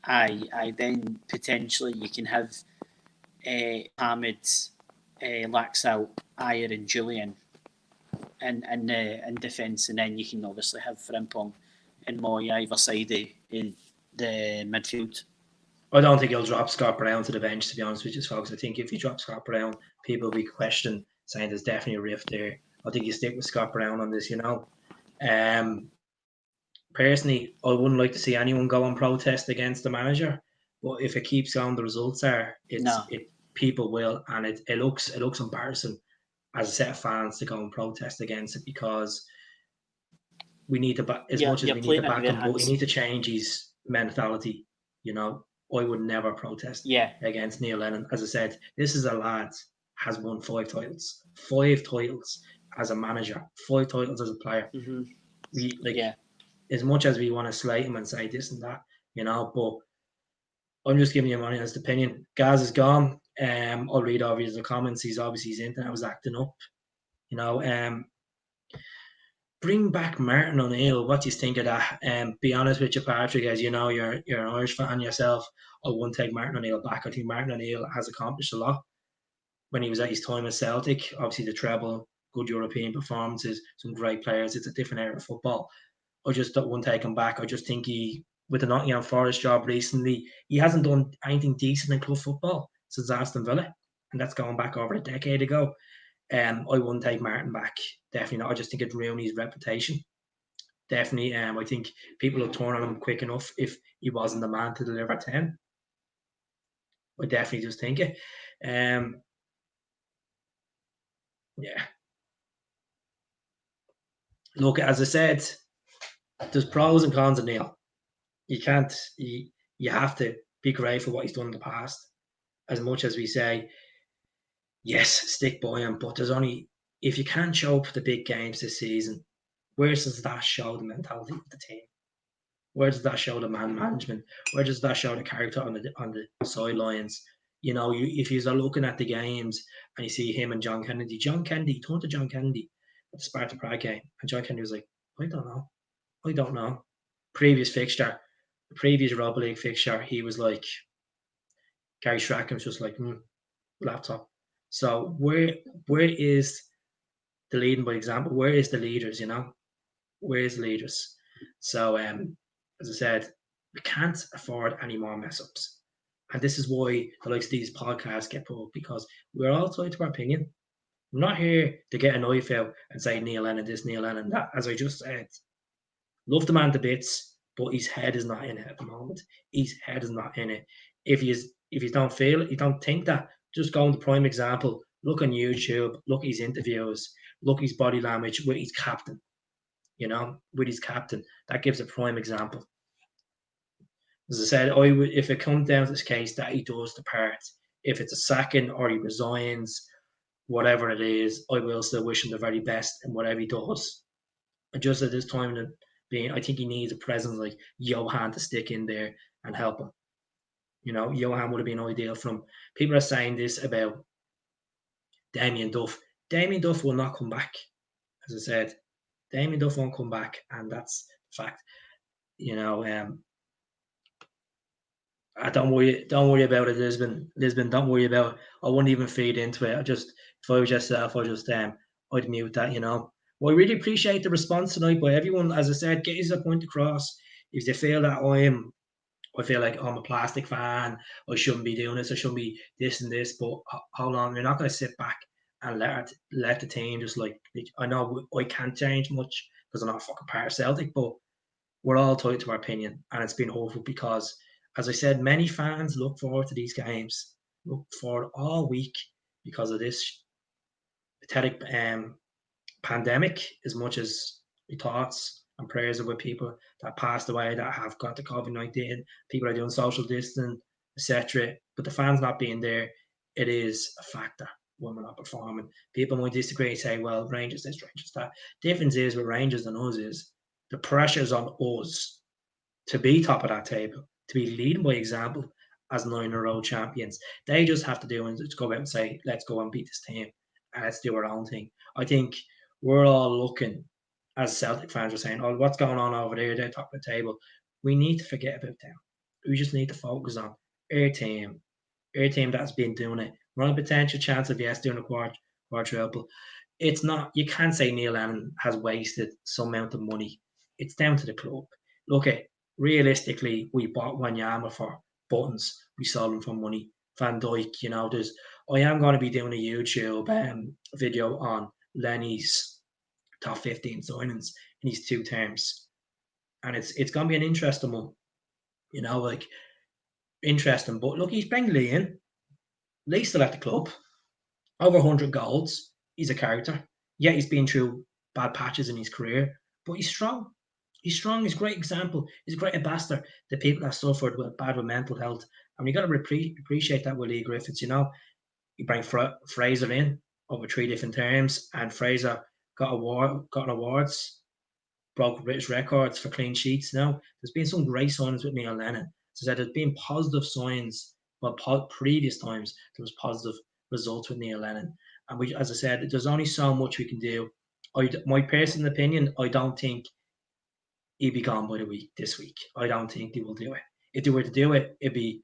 Then potentially you can have Hamid, Laxalt, Ayer and Julian in defence, and then you can obviously have Frimpong and Moy either side of the midfield. I don't think he'll drop Scott Brown to the bench, to be honest with you, folks. I think if you drop Scott Brown, people will be questioning, saying there's definitely a rift there. I think you stick with Scott Brown on this, Personally, I wouldn't like to see anyone go and protest against the manager, but if it keeps going, the results are people will, and it looks embarrassing as a set of fans to go and protest against it, because we need to back him, but we need to change his mentality. I would never protest Yeah. against Neil Lennon. As I said, this is a lad has won 5 titles as a manager, 5 titles as a player. Mm-hmm. We Yeah. as much as we want to slate him and say this and that, but I'm just giving you my honest opinion. Gaz is gone. I'll read over the comments. He's obviously his internet was acting up. Bring back Martin O'Neill. What do you think of that? Be honest with you, Patrick, as you know, you're an Irish fan yourself. I wouldn't take Martin O'Neill back. I think Martin O'Neill has accomplished a lot when he was at his time at Celtic. Obviously, the treble, good European performances, some great players. It's a different era of football. I just wouldn't take him back. I just think with the Nottingham Forest job recently, he hasn't done anything decent in club football since Aston Villa, and that's going back over a decade ago. I wouldn't take Martin back. Definitely not. I just think it'd ruin his reputation. Definitely. I think people will turn on him quick enough if he wasn't the man to deliver 10. I definitely just think it. Yeah. Look, as I said, there's pros and cons of Neil. You can't. You have to be grateful for what he's done in the past. As much as we say, yes, stick by him, but there's only if you can't show up for the big games this season, where does that show the mentality of the team? Where does that show the man management? Where does that show the character on the sidelines? If you're looking at the games and you see him and John Kennedy, turn to John Kennedy at the Sparta Prague game, and John Kennedy was like, I don't know. Previous fixture, the previous Europa League fixture, he was like, Gary Strachan was just like, laptop. So where is the leading by example? Where is the leaders? Where is the leaders? So as I said, we can't afford any more mess ups, and this is why the likes of these podcasts get put up, because we're all tied to our opinion. I'm not here to get a knife out and say Neil Lennon this, Neil Lennon that. As I just said, love the man to bits, but his head is not in it at the moment. His head is not in it. If you don't feel it, you don't think that, just go on the prime example. Look on YouTube, look at his interviews, look at his body language with his captain. With his captain, that gives a prime example. As I said, if it comes down to this case that he does depart, if it's a sacking or he resigns, whatever it is, I will still wish him the very best in whatever he does. And just at this time I think he needs a presence like Johan to stick in there and help him. Johan would have been ideal from. People are saying this about Damien Duff. Damien Duff will not come back. As I said, Damien Duff won't come back, and that's the fact. Don't worry about it, Lisbon. Don't worry about it. I wouldn't even feed into it. If I was yourself, I'd mute that. Well, I really appreciate the response tonight by everyone. As I said, get your point across. If you feel that I feel like I'm a plastic fan. I shouldn't be doing this. I shouldn't be this and this. But hold on, you're not going to sit back and let the team just I know I can't change much because I'm not a fucking part of Celtic, but we're all tied to our opinion, and it's been hopeful because, as I said, many fans look forward to these games, look forward all week because of this pathetic pandemic. As much as my thoughts and prayers are with people that passed away, that have got the COVID-19, people are doing social distance, etc. But the fans not being there, it is a factor when we're not performing. People might disagree and say, well, Rangers this, Rangers that. Difference is with Rangers and us is the pressure's on us to be top of that table, to be leading by example as 9-in-a-row champions. They just have to do and just go out and say, let's go and beat this team and let's do our own thing. I think we're all looking, as Celtic fans are saying, oh, what's going on over there? They're top of the table. We need to forget about them. We just need to focus on our team that's been doing it. We're on a potential chance of, yes, doing a quadruple. It's not, you can't say Neil Lennon has wasted some amount of money. It's down to the club. Look at, realistically, we bought Wanyama for buttons. We sold him for money. Van Dijk, I am going to be doing a YouTube video on Lenny's top 15 signings in his 2 terms. And it's going to be an interesting one. Interesting. But look, he's bringing Lee in. Lee's still at the club. Over 100 goals. He's a character. Yeah, he's been through bad patches in his career, but he's strong. He's strong. He's a great example. He's a great ambassador to people that suffered with mental health. And you got to appreciate that with Lee Griffiths. You bring Fraser in over 3 different terms, and Fraser got awards, broke British records for clean sheets. Now there's been some great signs with Neil Lennon. So there's been positive signs. Well, previous times there was positive results with Neil Lennon, and as I said, there's only so much we can do. My personal opinion, I don't think he'd be gone by this week. I don't think they will do it. If they were to do it, it'd be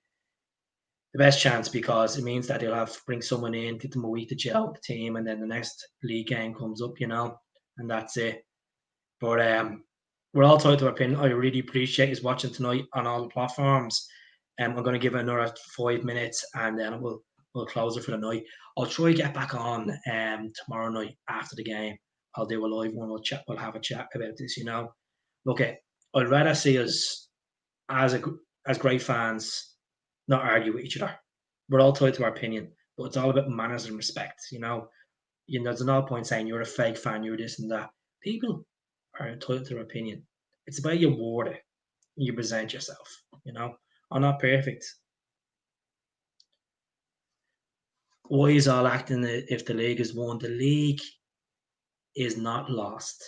the best chance because it means that they'll have to bring someone in, get them a week to gel with the team, and then the next league game comes up, and that's it. But we're all tied to our opinion. I really appreciate you watching tonight on all the platforms. I'm going to give it another 5 minutes, and then we'll close it for the night. I'll try to get back on tomorrow night after the game. I'll do a live one. We'll have a chat about this. Look, I'd rather see us as great fans not argue with each other. We're all tied to our opinion, but it's all about manners and respect. There's no point saying you're a fake fan, you're this and that. People are entitled to their opinion. It's about you word it, you present yourself. I'm not perfect. Why is all acting if the league is won? The league is not lost.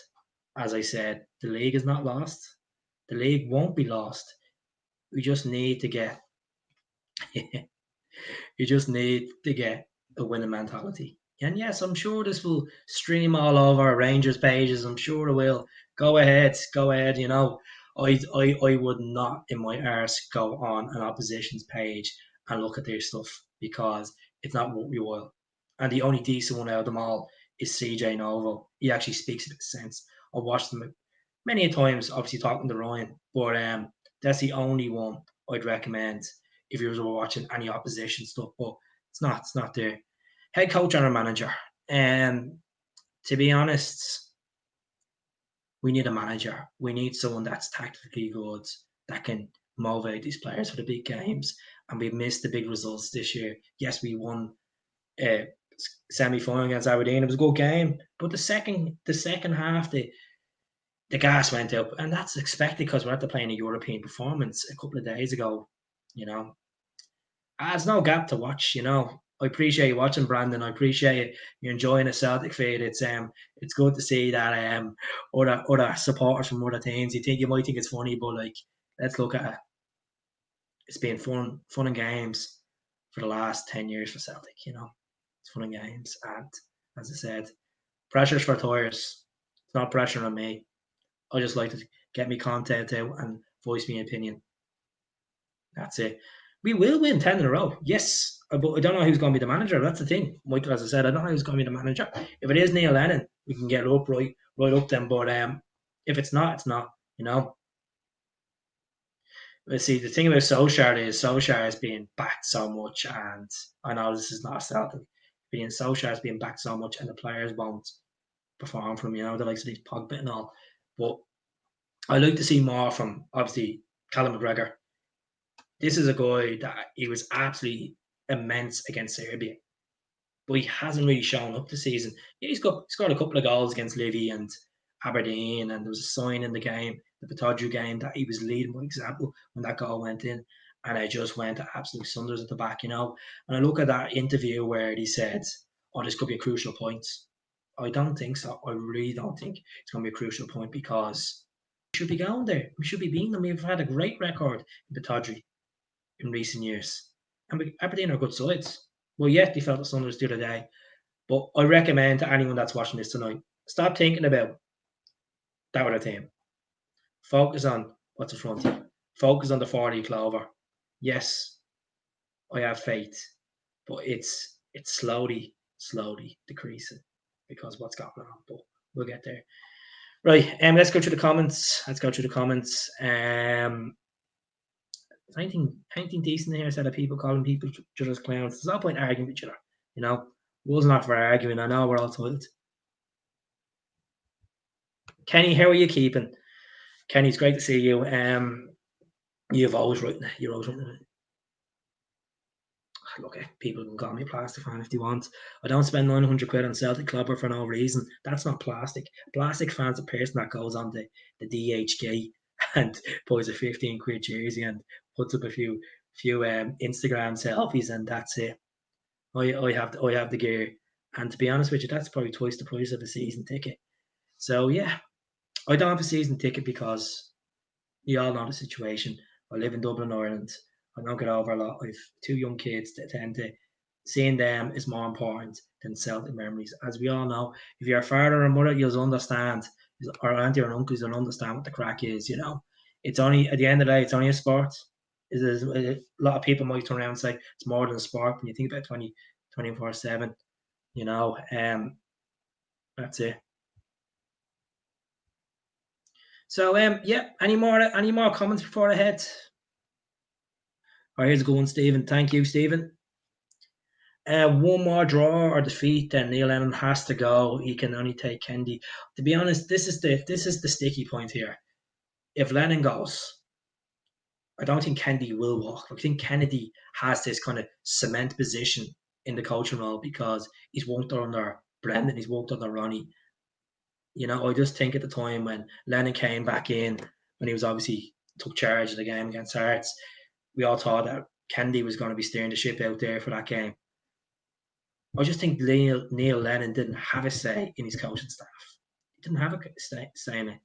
As I said, the league is not lost. The league won't be lost. We just need to get you just need to get a winning mentality. And yes, I'm sure this will stream all over Rangers pages. I'm sure it will. Go ahead. I would not in my arse go on an opposition's page and look at their stuff because it's not what we will. And the only decent one out of them all is CJ Novo. He actually speaks a bit of sense. I've watched them many times, obviously talking to Ryan, but that's the only one I'd recommend if you were watching any opposition stuff. But it's not there. Head coach and a manager. To be honest, we need a manager. We need someone that's tactically good, that can motivate these players for the big games. And we've missed the big results this year. Yes, we won semi-final against Aberdeen. It was a good game, but the second half, the gas went up, and that's expected because we're after playing a European performance a couple of days ago. There's no gap to watch. I appreciate you watching, Brandon. I appreciate you enjoying a Celtic feed. It's good to see that other supporters from other teams. You might think it's funny, but let's look at it. It's been fun and games for the last 10 years for Celtic. It's fun and games, and as I said, pressure's for tires. It's not pressure on me. I just like to get me content out and voice my opinion. That's it. We will win 10 in a row. Yes. But I don't know who's going to be the manager. That's the thing. Michael, as I said, I don't know who's going to be the manager. If it is Neil Lennon, we can get it up right up then. But if it's not, it's not. Let's see, the thing about Solskjaer is being backed so much, and I know this is not a Celtic. Solskjaer is being backed so much, and the players won't perform from the likes of these Pogba and all. But I like to see more from obviously Callum McGregor. This is a guy that he was absolutely immense against Serbia, but he hasn't really shown up this season. Yeah, he's scored a couple of goals against Livy and Aberdeen, and there was a sign in the game, the Petagio game, that he was leading by example when that goal went in, and I just went to absolute sunders at the back, And I look at that interview where he said, "Oh, this could be a crucial point." I don't think so. I really don't think it's going to be a crucial point because we should be going there. We should be beating them. We've had a great record in Petagio in recent years. And Aberdeen are good sides. Well, yet they felt the Sunderland the other day. But I recommend to anyone that's watching this tonight, stop thinking about that other team. Focus on what's in front of you. Focus on the 40 clover. Yes, I have faith, but it's slowly decreasing because of what's going on. But we'll get there. Right, let's go through the comments. Anything decent here? Instead of people calling people just clowns. There's no point arguing with each other. Rules not for arguing. I know we're all told. Kenny, how are you keeping? Kenny, it's great to see you. You're always writing. look, people can call me a plastic fan if they want. I don't spend 900 quid on Celtic Clubber for no reason. That's not plastic. Plastic fan's a person that goes on the DHG and buys a 15 quid jersey and puts up a few Instagram selfies, and that's it. I have the gear, and to be honest with you, that's probably twice the price of a season ticket. So yeah, I don't have a season ticket because you all know the situation. I live in Dublin, Ireland. I don't get over a lot. I've two young kids that tend to seeing them is more important than Celtic memories. As we all know, if you're a father or mother, you'll understand, or auntie or uncle, you'll understand what the crack is. It's only at the end of the day, it's only a sport. A lot of people might turn around and say it's more than a sport when you think about 24/7. That's it. So yeah, any more comments before I head? All right, here's a good one, Stephen. Thank you, Stephen. One more draw or defeat, then Neil Lennon has to go. He can only take Kendi. To be honest, this is the sticky point here. If Lennon goes, I don't think Kendi will walk. I think Kennedy has this kind of cement position in the coaching role because he's worked under Brendan, he's worked under Ronnie. I just think at the time when Lennon came back in, when he was obviously took charge of the game against Hearts, we all thought that Kennedy was going to be steering the ship out there for that game. I just think Neil Lennon didn't have a say in his coaching staff. He didn't have a say in it.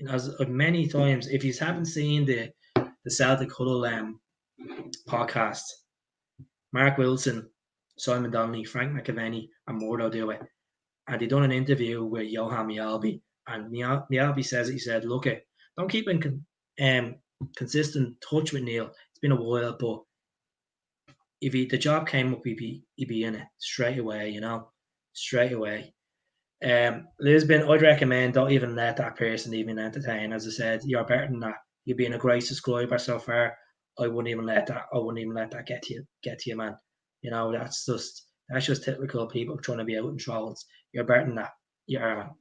As many times, if you haven't seen the Celtic Huddle podcast, Mark Wilson, Simon Donnelly, Frank McAvenny, and Mordo do it. And they done an interview with Johan Mialbi, and Mialbi says he said, "Look, don't keep in consistent touch with Neil. It's been a while, but if the job came up, he'd be in it straight away. Straight away." Lisbon, I'd recommend don't even let that person even entertain. As I said, you're better than that. You've been a great subscriber so far. I wouldn't even let that get to you, man. That's just typical people trying to be out in trolls. You're better than that. You are,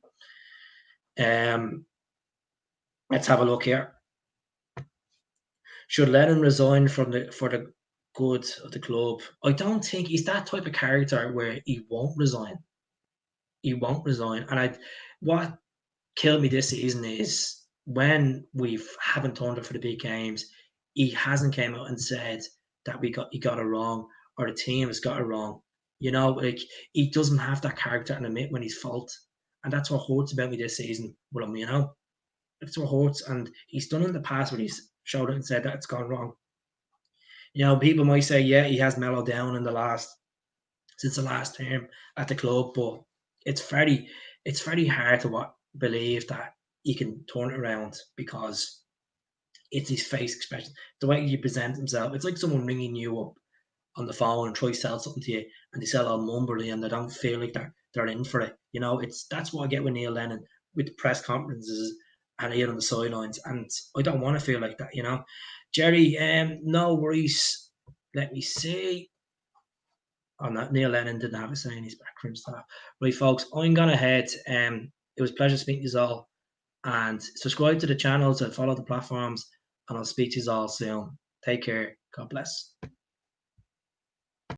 man. Let's have a look here. Should Lennon resign for the good of the club? I don't think he's that type of character where he won't resign. He won't resign. And what killed me this season is when we haven't turned up for the big games, he hasn't came out and said that he got it wrong or the team has got it wrong. He doesn't have that character and admit when he's fault. And that's what hurts about me this season with him, That's what hurts. And he's done in the past where he's showed it and said that it's gone wrong. People might say, yeah, he has mellowed down since the last term at the club, but it's very hard to believe that he can turn it around because it's his face expression, the way he presents himself. It's like someone ringing you up on the phone and try to sell something to you, and they sell all mumbly and they don't feel like they're in for it. That's what I get with Neil Lennon with the press conferences and here on the sidelines, and I don't want to feel like that. Jerry, no worries. Let me see. On that, Neil Lennon didn't have a say in his backroom staff. Right, folks, I'm gonna head. It was a pleasure speaking to you all, and subscribe to the channels and follow the platforms, and I'll speak to you all soon. Take care. God bless.